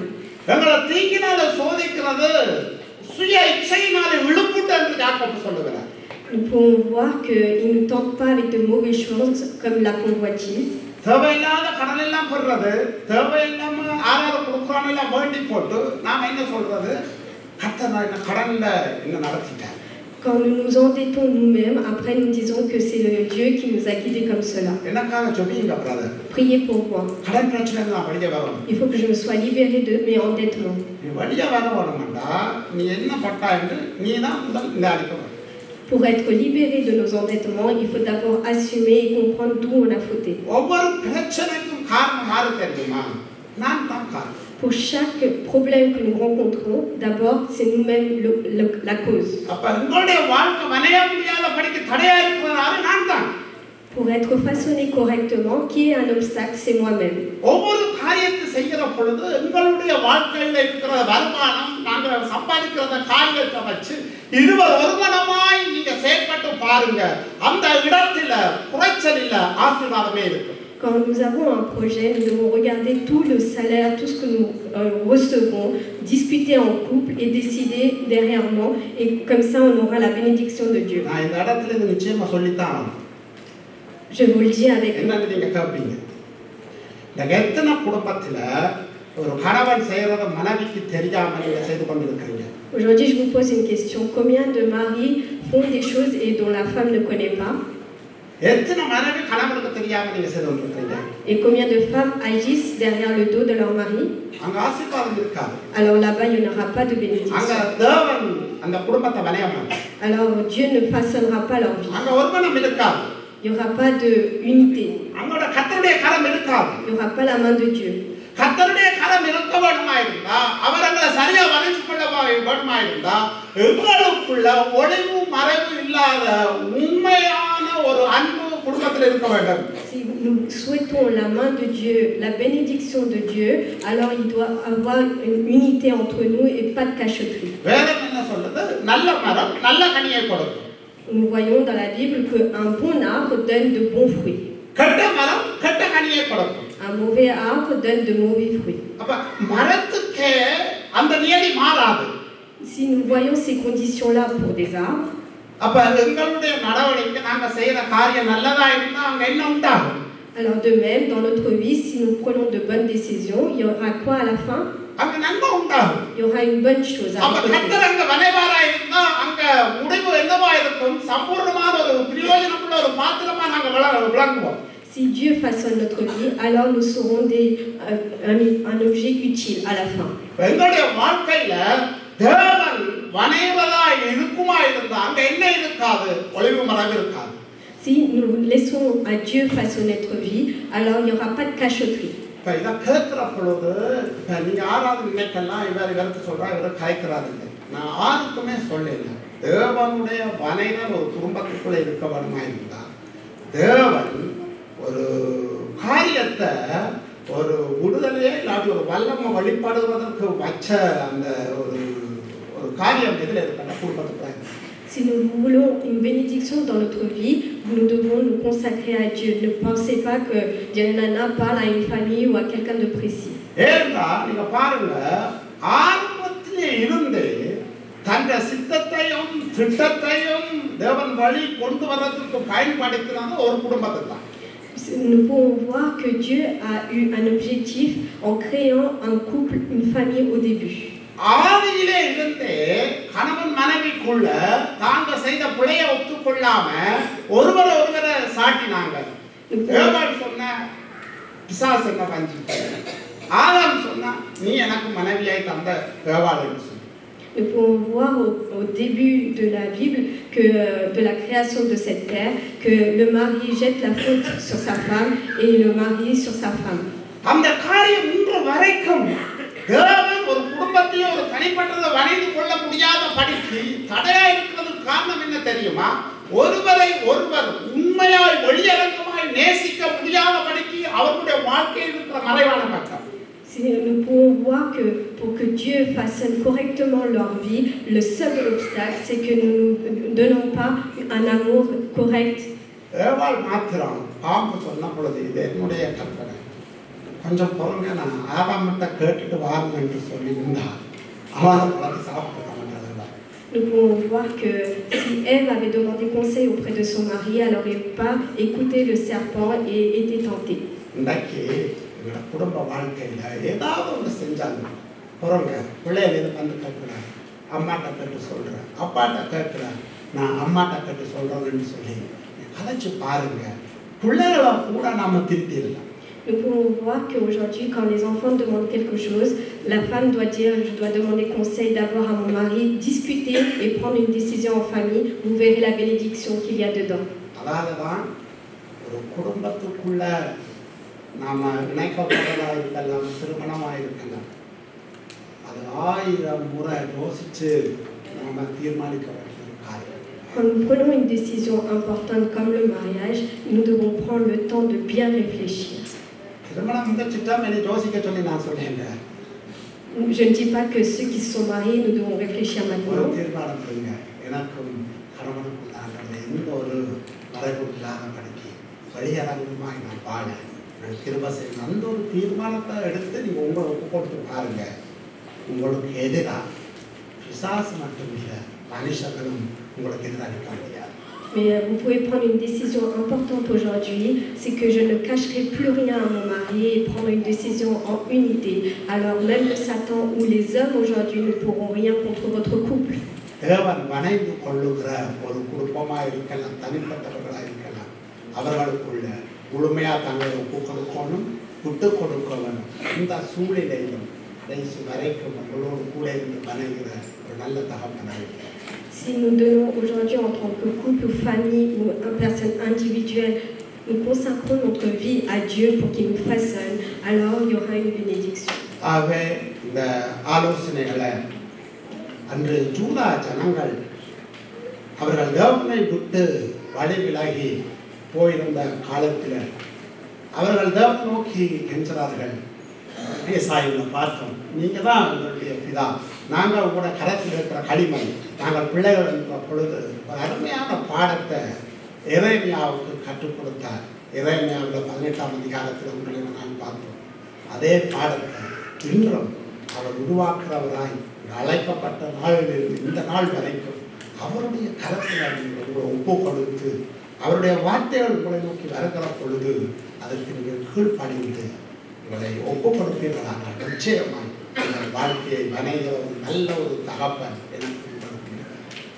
Nous pouvons voir qu'il ne tente pas avec de mauvaises choses comme la convoitise. Quand nous nous endettons nous-mêmes, après nous disons que c'est le Dieu qui nous a guidés comme cela. Priez pour moi. Il faut que je me sois libéré de mes endettements. Pour être libéré de nos endettements, il faut d'abord assumer et comprendre d'où on a fauté. Pour chaque problème que nous rencontrons, d'abord, c'est nous-mêmes la cause. Pour être façonné correctement, qui est un obstacle, c'est moi-même. Quand nous avons un projet, nous devons regarder tout le salaire, tout ce que nous recevons, discuter en couple et décider dernièrement. Et comme ça, on aura la bénédiction de Dieu. Je vous le dis avec இந்த எத்தனை குடும்பத்தில் ஒரு கணவன் செய்யறத மனைவிக்கு தெரியாமல் நீங்க செய்து கொண்டிருக்கிறீங்க? Aujourd'hui, je vous pose une question. Combien de maris font des choses et dont la femme ne connaît pas? எத்தனை மனைவி கணவனுக்கு தெரியாமல் நீங்க செய்து கொண்டிருக்கிறீங்க? Et combien de femmes agissent derrière le dos de leur mari? அங்க ஆசீர்வாதம் இருக்காது. Alors là-bas, il n'y aura pas de அங்க bénédiction. தேவன் அந்த குடும்பத்தை வளைய மாட்டார். Alors Dieu ne façonnera pas leur vie. அங்க ஒருமனம் இருக்காது. Il n'y aura pas de unité. அங்கோட கர்த்தருடைய கரம் இருக்காது. Il n'y aura pas la main de Dieu. கர்த்தருடைய கரம் இருக்க வேண்டுமாயிருந்தா, அவர் எங்களை சரியா வளைச்சு கொள்ள வேண்டுமாயிருந்தா, எங்களுக்குள்ள ஒளிவு மறைவு இல்லாத உண்மையான ஒரு அன்பு குடும்பத்தில் இருக்க வேண்டும். Si nous souhaitons la main de Dieu, la bénédiction de Dieu, alors il doit avoir une unité entre nous et pas de cachotterie. வேதம் என்ன சொல்றது? நல்ல மரம் நல்ல கனியை கொடுக்கும். Nous voyons dans la Bible qu'un bon arbre donne de bons fruits. கெட்ட மரம் கெட்ட கனியை கொடுக்கும். Un mauvais arbre donne de mauvais fruits. அப்ப மரத்துக்கே அந்த நியதி மாறாது. Si nous voyons ces conditions-là pour des arbres, அப்ப எங்களுடைய நடவடிக்கை நாங்க செய்யற காரியம் நல்லதா இருந்தா அங்க என்ன உண்டாகும்? alors de même dans notre vie, si nous prenons de bonnes décisions, il y aura quoi à la fin? அங்க நன்மை உண்டாகும். Il y aura une bonne chose à அப்ப கர்த்தர் அங்க வளைவாரா இருந்தா அங்க முடிவு என்னவா இருக்கும்? சம்பூர்ணமான ஒரு பிரயோஜனமுள்ள ஒரு பாத்திரமா நாங்க விளங்குவோம். Si Dieu façonne notre vie, alors nous serons un objet utile à la fin. எங்களுடைய வாழ்க்கையில தேவன் வளைவதா இருக்குமா இருந்தா அங்க என்ன இருக்காது? ஒளிவு மறைவு இருக்காது. Si nous laissons à Dieu façonner notre vie, alors il n'y aura pas de cachotterie. இப்ப இதை கேட்கிற பொழுது இப்ப நீங்க ஆறாவது நினைக்கலாம் இவருக்கு சொல்றா இவரை காய்க்கிறாரு. நான் ஆருக்குமே சொல்லல. தேவனுடைய வனைகள் ஒரு குடும்பத்துக்குள்ள இருக்க வேணுமா இருந்தா தேவன் ஒரு காரியத்தை ஒரு விடுதலையே இல்லாட்டி ஒரு வல்லமை வழிபடுவதற்கு வச்ச அந்த ஒரு ஒரு காரியம் எதில் இருக்கிற குடும்பத்துக்குள்ள. Si nous voulons une bénédiction dans notre vie, nous devons nous consacrer à Dieu. Ne pensez pas que Diana parle à une famille ou à quelqu'un de précis. ஏன்னா நீங்க பாருங்க ஆரம்பத்திலே இருந்து தன்னுடைய சித்தத்தையும் திட்டத்தையும் தேவன் வழி கொண்டு வரதுக்கு பயன்படுத்தினது ஒரு குடும்பத்தை தான். Nous pouvons voir que Dieu a eu un objectif en créant un couple, une famille au début. ஆதியிலே இருந்து கணவன் மனைவிக்குள்ள தாங்க செய்த பிழையை ஒத்துக்கொள்ளாம ஒருவரை சாட்டினாங்க. ஏவாள் சொன்ன பிசாசு என்ன பஞ்சிட்டு, ஆதாம் சொன்னா நீ எனக்கு மனைவியாய் தந்த ஏவாள் என்று சொன்ன. Nous pouvons voir au début de la Bible que de la création de cette terre, que le mari jette la faute sur sa femme et le mari sur sa femme. அந்த காரியம் இன்று வரைக்கும் தேவன் ஒரு குடும்பத்தையே ஒரு தனிப்பட்டதை வணைந்து கொள்ள முடியாத படிக்கு தடையா இருக்கிறதுக்கு காரணம் என்ன தெரியுமா? ஒருவரை ஒருவர் உண்மையாய் வெளியரங்கமாய் நேசிக்க முடியாத படிக்கு அவருடைய வாழ்க்கையில் இருக்கிற மறைவான பக்கம். Nous pouvons voir que pour que Dieu façonne correctement leur vie, le seul obstacle, c'est que nous ne donnons pas un amour correct. ஏவாள் மாத்திரம் பாம்பு சொன்ன பொழுது இது என்னுடைய கற்பனை, கொஞ்சம் பொறுங்க நான் ஆதாமிட்ட கேட்டுட்டு வாருங்க என்று சொல்லி இருந்தால் அவன் பழத்தை சாப்பிட்டு. Nous pouvons voir que si Ève avait demandé conseil auprès de son mari, elle n'aurait pas écouté le serpent et été tentée. இன்றைக்கு எங்களோட குடும்ப வாழ்க்கையில் ஏதாவது ஒன்று செஞ்சாங்க பொறுங்க, பிள்ளைகள் இது வந்து கேட்குறாங்க, அம்மாட்ட கேட்டு சொல்கிறேன், அப்பாட்ட கேட்குறேன், நான் அம்மாட்ட கேட்டு சொல்கிறேன்னு சொல்லி கதைச்சு பாருங்க, பிள்ளைகளை கூட நாம் திருத்திடலாம். Nous pouvons voir qu'aujourd'hui, quand les enfants demandent quelque chose, la femme doit dire « je dois demander conseil d'abord à mon mari, discuter et prendre une décision en famille, vous verrez la bénédiction qu'il y a dedans. » அதாவது தான் ஒரு குடும்பத்துக்குள்ள நாம் இணைக்கப்பட்டதாக இருக்கலாம், திருமணமாக இருக்கலாம், அது 1000 முறை யோசித்து நாம் தீர்மானிக்க வேண்டிய காரியம். Quand nous prenons une décision importante comme le mariage, nous devons prendre le temps de bien réfléchir. திருமணம் முடிச்சிட்டா மேலே யோசிக்க சொல்லி நான் சொல்லேங்க. Je ne dis pas que ceux qui se sont mariés, nous devons réfléchir ஒரு maintenant. தீர்மானம் பண்ணுங்க, எனக்கும் கணவனுக்குள்ளாக எந்த ஒரு மறைவும் இல்லாத படிக்கு வெளியரங்கமாய் நான் வாழ நான் கிருபை செய்யணும். அந்த ஒரு தீர்மானத்தை எடுத்து நீங்கள் உங்களை ஒப்பு கொடுத்து பாருங்க. உங்களுக்கு எதிராக பிசாசு மட்டும் இல்லை, மனுஷர்களும் உங்களுக்கு எதிராக நிற்க முடியாது. Mais vous pouvez prendre une décision importante aujourd'hui, c'est que je ne cacherai plus rien à mon mari et prendre une décision en unité. Alors même le Satan ou les hommes aujourd'hui ne pourront rien contre votre couple. தேவன் வணைந்து கொள்ளுகிற ஒரு குடும்பமாக இருக்கலாம், தனிப்பட்டவர்களாக இருக்கலாம். அவர்களுக்குள்ள முழுமையாக தங்களை ஒப்பு கொடுக்கணும், விட்டு கொடுக்கணும். இந்த சூழ்நிலையிலும் கடைசி வரைக்கும் உங்களோடு கூட இருந்து வணைகிற ஒரு நல்ல தகப்பனாக இருக்கிறார். Si nous donnons aujourd'hui en tant que couple ou famille ou une personne individuelle, nous consacrons notre vie à Dieu pour qu'il nous façonne, alors il y aura une bénédiction. ஆகவே இந்த ஆலோசனைகளை அன்று ஜூதா ஜனங்கள் அவர்கள் தேவனை விட்டு வழி விலகி போயிருந்த காலத்தில் அவர்கள் தேவனை நோக்கி என்கிறார்கள். ஏசாயில பார்த்தோம், நீங்கள் தான் எங்களுடைய பிதா, நாங்கள் உங்களோட கரத்தில் இருக்கிற களிமண், நாங்கள் பிள்ளைகள் என்ற பொழுது ஒரு அருமையான பாடத்தை எரேமியாவுக்கு கற்றுக் கொடுத்தார். எரேமியாவில் 18ஆம் அதிகாரத்தில் உங்களை நான் பார்த்தோம். அதே பாடத்தை இன்றும் அவர் உருவாக்குறவராய் அழைக்கப்பட்ட நாளிலிருந்து இந்த நாள் வரைக்கும் அவருடைய கரத்தில் உங்களை ஒப்பு கொடுத்து அவருடைய வார்த்தைகள் உங்களை நோக்கி வருகிற பொழுது அதற்கு நீங்கள் கீழ்ப்பணிந்து இவரை ஒப்பு கொடுப்பீர்களான நிச்சயமாய் உங்கள் வாழ்க்கையை வணைகிற ஒரு நல்ல ஒரு தகப்பன் எனக்கு.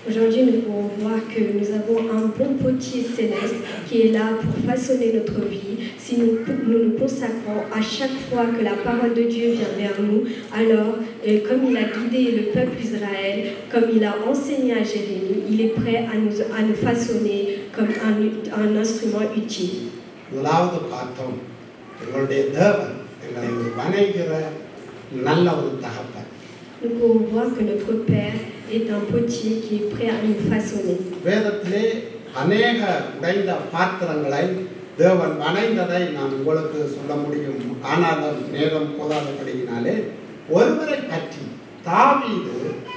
Aujourd'hui, nous pouvons voir que nous avons un bon potier céleste qui est là pour façonner notre vie. Si nous nous consacrons à chaque fois que la parole de Dieu vient vers nous, alors, comme il a guidé le peuple Israël, comme il a enseigné à Jérémie, il est prêt à nous façonner comme un instrument utile. முதலாவது பார்த்தோம், எங்களுடைய தேவன் எங்களை ஒரு வணைகிற நல்ல ஒரு தகப்பன். Nous pouvons voir que notre Père est un potier qui est prêt à nous façonner. வேதத்திலே அநேக உடைந்த பாத்திரங்களை தேவன் வணைந்ததை நான் உங்களுக்கு சொல்ல முடியும். ஆனால் நேரம் போதாதபடியினாலே ஒருவரை பற்றி தாவீது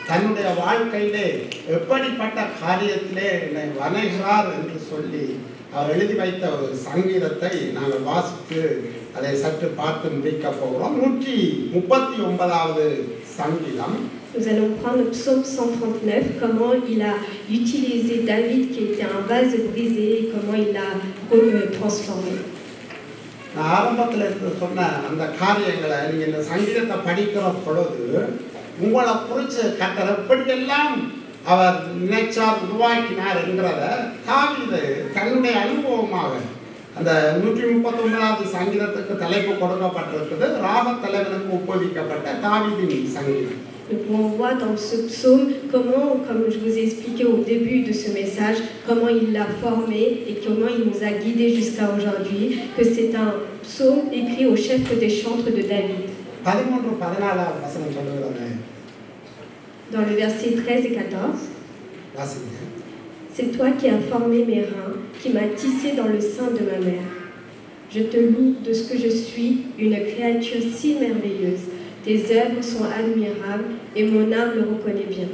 தன்னுடைய வாழ்க்கையிலே எப்படிப்பட்ட காரியத்திலே என்னை வணைகிறார் என்று சொல்லி அவர் எழுதி வைத்த ஒரு சங்கீதத்தை நாங்கள் வாசித்து அதை சற்று பார்த்து முடிக்க போகிறோம். 139வது சங்கீதம். Nous allons prendre le psaume 139, comment il a utilisé David qui était un vase brisé et comment il l'a transformé. நான் ஆரம்பத்தில் இருந்து சொன்ன அந்த காரியங்களை நீங்கள் இந்த சங்கீதத்தை படிக்கிற பொழுது உங்களை குறித்து கர்த்தர் எப்படியெல்லாம் அவர் நினைச்சார் உருவாக்கினார் என்கிறத தாவீது தன்னுடைய அனுபவமாக அந்த 139வது சங்கீதத்துக்கு தலைப்பு கொடுக்கப்பட்டிருக்குது. ராக தலைவனுக்கு ஒப்புவிக்கப்பட்ட தாவீதின் சங்கீதம். Nous pouvons voir dans ce psaume comment, comme je vous ai expliqué au début de ce message, comment il l'a formé et comment il nous a guidés jusqu'à aujourd'hui, que c'est un psaume écrit au chef des chantres de David. 13-14 வசனம் சொல்லுகிறது. Dans le verset 13 et 14, c'est toi qui as formé mes reins, qui m'as tissé dans le sein de ma mère. Je te loue de ce que je suis, une créature si merveilleuse. Tes œuvres sont admirables et mon âme le reconnaît bien.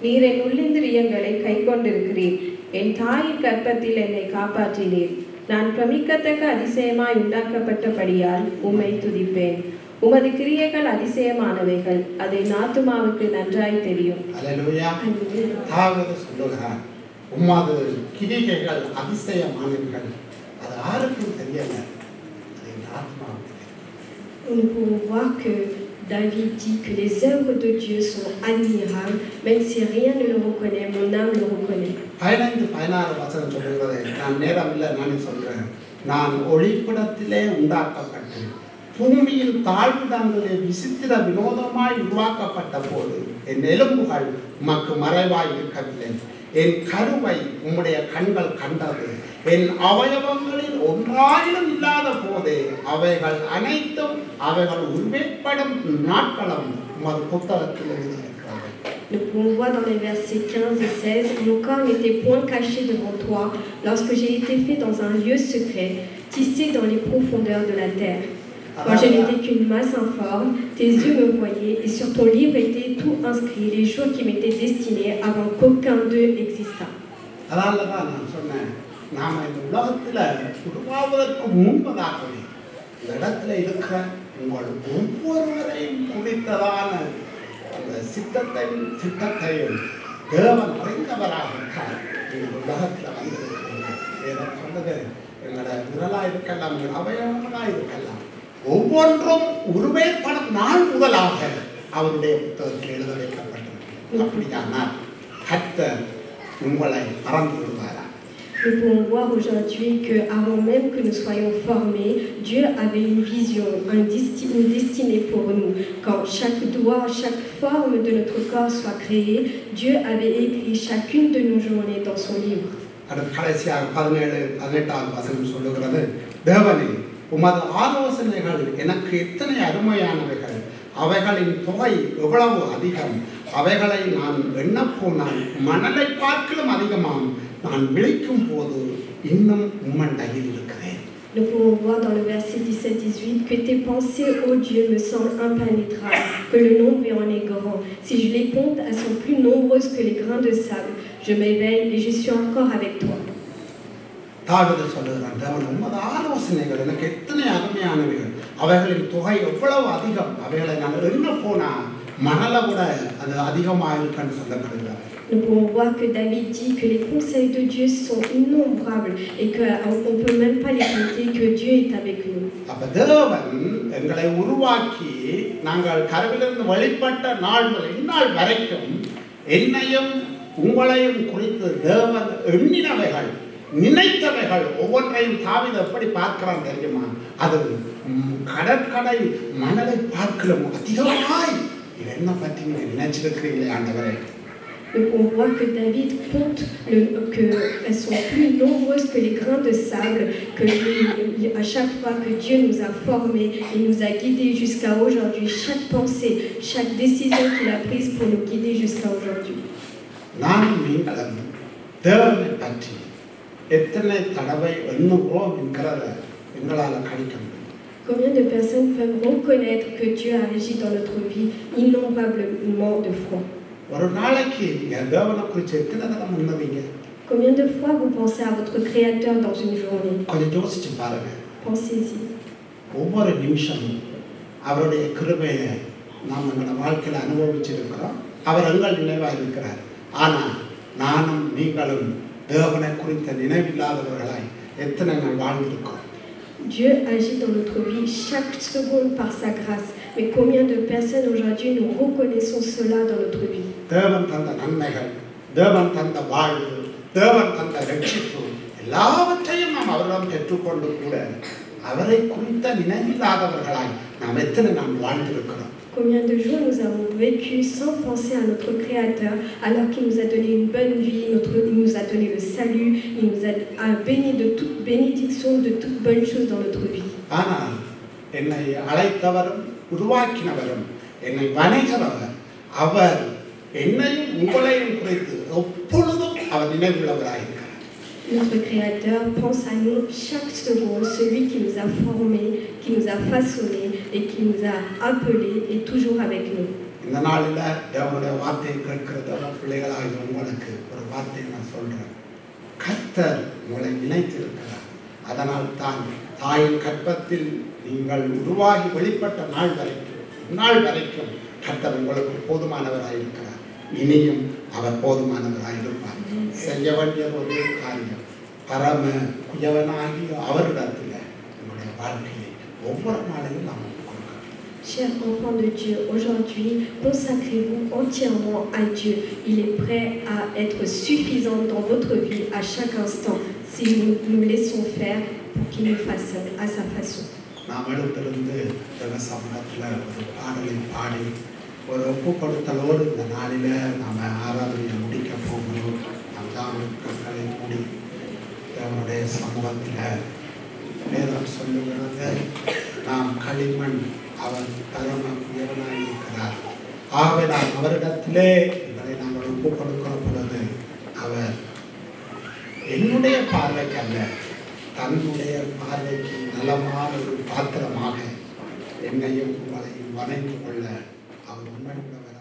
நீர் என் உள்ளிந்திரியங்களை கை கொண்டிருக்கிறீர், என் தாயின் கர்ப்பத்தில் என்னை காப்பாற்றினீர். நான் பிரமிக்கத்தக்க அதிசயமாய் உண்டாக்கப்பட்டபடியால் உம்மை துதிப்பேன். உமது கிரியைகள் அதிசயமானவைகள், அதை ஆத்துமாவுக்கு நன்றாய் தெரியும். அல்லேலூயா. தாவீது சொல்லுகிறார், உமது கிரியைகள் அதிசயமானவைகள், அது யாருக்கும் தெரியல, அது ஆத்மாவுக்கு. Nous pouvons voir que David dit que les œuvres de Dieu sont admirables, même si rien ne le reconnaît, mon âme le reconnaît. 15-16 வசனம் சொல்லுகிறது. நான் நேரம் இல்லை, நானே சொல்றேன். நான் ஒளிப்படத்திலே உண்டாக்கப்பட்டு பூமியின் தாழ்விடங்களிலே விசித்திர வினோதமாய் உருவாக்கப்பட்ட போது என் எலும்புகள் உமக்கு மறைவாய் இருக்கவில்லை. என் கருவை உம்முடைய கண்கள் கண்டது. என் அவயவங்களில் ஒன்றாயிலும் இல்லாத போதே அவைகள் அனைத்தும் அவைகள் உருவேற்படும் நாட்களும் உமது புத்தகத்தில் எழுதியிருக்கிறது. Nous pouvons voir dans les versets 15 et 16, mon corps n'était point caché devant toi lorsque j'ai été fait dans un lieu secret, tissé dans les profondeurs de la terre. Quand je n'étais qu'une masse informe, tes yeux me voyaient et sur ton livre étaient tout inscrits les jours qui m'étaient destinés avant qu'aucun d'eux existât. அதனாலதான் நான் சொன்னேன், நாம இந்த உலகத்துல உருவாவதற்கு முன்பதாகவே இந்த இடத்துல இருக்கிற உங்கள் ஒவ்வொருவரையும் குறித்ததான அந்த சித்தத்தையும் திட்டத்தையும் தேவன் அறிந்தவராக இருக்கார். எங்கள் உலகத்தில் வந்திருக்கிறீங்க. வேதம் சொன்னது எங்களோட விரலாக இருக்கலாம், எங்கள் அவயவங்களாக இருக்கலாம், ஒவ்வொன்றும் உருவேற்படும் நாள் முதலாக அவருடைய புத்தகத்தில் எழுத வைக்கப்பட்டிருக்கு. அப்படியானால் கர்த்தர் உங்களை மறந்து விடுவாரா? Nous pouvons voir aujourd'hui qu'avant même que nous soyons formés, Dieu avait une vision, une destinée pour nous. Quand chaque doigt, chaque forme de notre corps soit créée, Dieu avait écrit chacune de nos journées dans son livre. கடைசியாக 17-18 வசனம் சொல்லுகிறது, தேவனே உமது ஆலோசனைகள் எனக்கு எத்தனை அருமையானவைகள், அவைகளின் தொகை எவ்வளவு அதிகம், அவைகளை நான் எண்ணப்போனால் மணலை பார்க்கலும் அதிகமாம், நான் விழிக்கும் போது இன்னும் உம்மண்டையில் இருக்கிறேன். Nous pouvons voir dans le verset 17-18 que tes pensées, ô Dieu, me semblent impénétrables, que le nombre en est grand. Si je les compte, elles sont plus nombreuses que les grains de sable. Je m'éveille et je suis encore avec toi. தாவீது சொல்லுகிறான், தேவன் உமது ஆலோசனைகள் எனக்கு எத்தனை அருமையானவைகள், அவைகளின் தொகை எவ்வளவு அதிகம், அவைகளை நான் எண்ண போனா மணலை விட அது அதிகமாக இருக்குன்னு சொல்லப்படுகிறார். Nous pouvons voir que David dit que les conseils de Dieu sont innombrables et qu'on ne peut même pas les compter, que Dieu est avec nous. அப்ப தேவன் எங்களை உருவாக்கி நாங்கள் கருவிலிருந்து வெளிப்பட்ட நாள் முதல் இந்நாள் வரைக்கும் என்னையும் உங்களையும் குறித்து தேவன் எண்ணினவைகள், நினைத்தவைகள் ஒவ்வொன்றையும் தாவீது எப்படி பார்க்கிறான் தெரியுமா? அது கடற்கடை மணலை பார்க்கலாம் அதிகமாய். இது என்ன பற்றி நீங்க நினைச்சிருக்கிறீங்களே ஆண்டவரே? Nous pouvons voir que David compte qu'elles sont plus nombreuses que les grains de sable, que à chaque fois que Dieu nous a formés et nous a guidés jusqu'à aujourd'hui, chaque pensée, chaque décision qu'il a prise pour nous guider jusqu'à aujourd'hui. நானும் நீங்களும் தேவனை பற்றி எத்தனை தடவை எண்ணுகிறோம் என்கிறத எங்களால் கணிக்க முடியும். Combien de personnes peuvent reconnaître que Dieu a agi dans notre vie innombrablement de fois? ஒரு நாளைக்கு தேவனை குறித்து எத்தனை தடவை உண்மைவீங்க? Combien de fois vous pensez à votre Créateur dans une journée? கொஞ்சம் யோசிச்சு பாருங்க. Pensez-y. ஒவ்வொரு நிமிஷமும் அவருடைய கிருபையை நாம் எங்களோட வாழ்க்கையில் அனுபவிச்சிருக்கிறோம். அவர் எங்கள் நினைவாக இருக்கிறார். ஆனால் நானும் நீங்களும் தேவனை குறித்த நினைவில்லாதவர்களாய் எத்தனை நாள் வாழ்ந்திருக்கிறோம்? Dieu agit dans notre vie chaque seconde par sa grâce. Mais combien de personnes aujourd'hui nous reconnaissons cela dans notre vie? தேவன் தந்த நன்மைகள், தேவன் தந்த வாழ்வு, தேவன் தந்த ரட்சிப்பு எல்லாவற்றையும் நாம் அவரிடம் பெற்றுக்கொண்டு கூட அவரை குறித்த நினைவில்லாதவர்களாய் நாம் எத்தனை நாம் வாழ்ந்திருக்கிறோம்? Combien de jours nous avons vécu sans penser à notre Créateur, alors qu'il nous a donné une bonne vie, il nous a donné le salut, il nous a béni de toute bénédiction, de toute bonne chose dans notre vie. ஆனால் என்னை அழைத்தவரும் உருவாக்கினவரும் என்னை வணங்குகிறவர் அவர் என்னையும் உங்களையும் குறித்து எப்பொழுதும் அவர் நினைவுள்ளவராயிருக்கிறார். Notre Créateur pense à nous chaque seconde, celui qui nous a formés, qui nous a façonnés et qui nous a appelés est toujours avec nous. இந்த நாளில் தேவனுடைய வார்த்தையை கேட்கிற பிள்ளைகளாக உங்களுக்கு ஒரு வார்த்தையை நான் சொல்றேன். கர்த்தர் உங்களை நினைத்திருக்கிறார். அதனால் தான் தாயின் கற்பத்தில் நீங்கள் உருவாகி வெளிப்பட்ட நாள் வரைக்கும் கர்த்தர் உங்களுக்கு போதுமானவராயிருக்கிறார். இனியும் அவர் போதுமானவராயிருப்பார். செய்ய வேண்டிய ஒரு காரியம், பரம குயவனாகி அவரிடத்தில் என்னுடைய வாழ்க்கையை ஒவ்வொரு நாளையும் நாம் கொடுக்கிறோம். Chers enfants de Dieu, aujourd'hui, consacrez-vous entièrement à Dieu. Il est prêt à être suffisant dans votre vie à chaque instant si nous nous laissons faire pour qu'il nous fasse à sa façon. நாம் எழுத்திலிருந்து தேவ சமூகத்தில் ஒரு பாடலை பாடி ஒரு ஒப்பு கொடுத்தலோடு இந்த நாளில் நாம் ஆராதனையை முடிக்க போகிறோம். நாம் கண்களை மூடி தேவனுடைய சமூகத்தில் வேதம் சொல்லுகிறது, நாம் களிமண், அவர் பரம உயர்வனாய் இருக்கிறார். ஆகவே நாம் அவரிடத்திலே எங்களை நாங்கள் ஒப்பு கொடுக்கிற பொழுது அவர் என்னுடைய பார்வைக்கு அல்ல, தன்னுடைய பார்வைக்கு நலமான ஒரு பாத்திரமாக என்னையும் உங்களையும் வணைந்து கொள்ள அவர் உண்மையுள்ளவர்.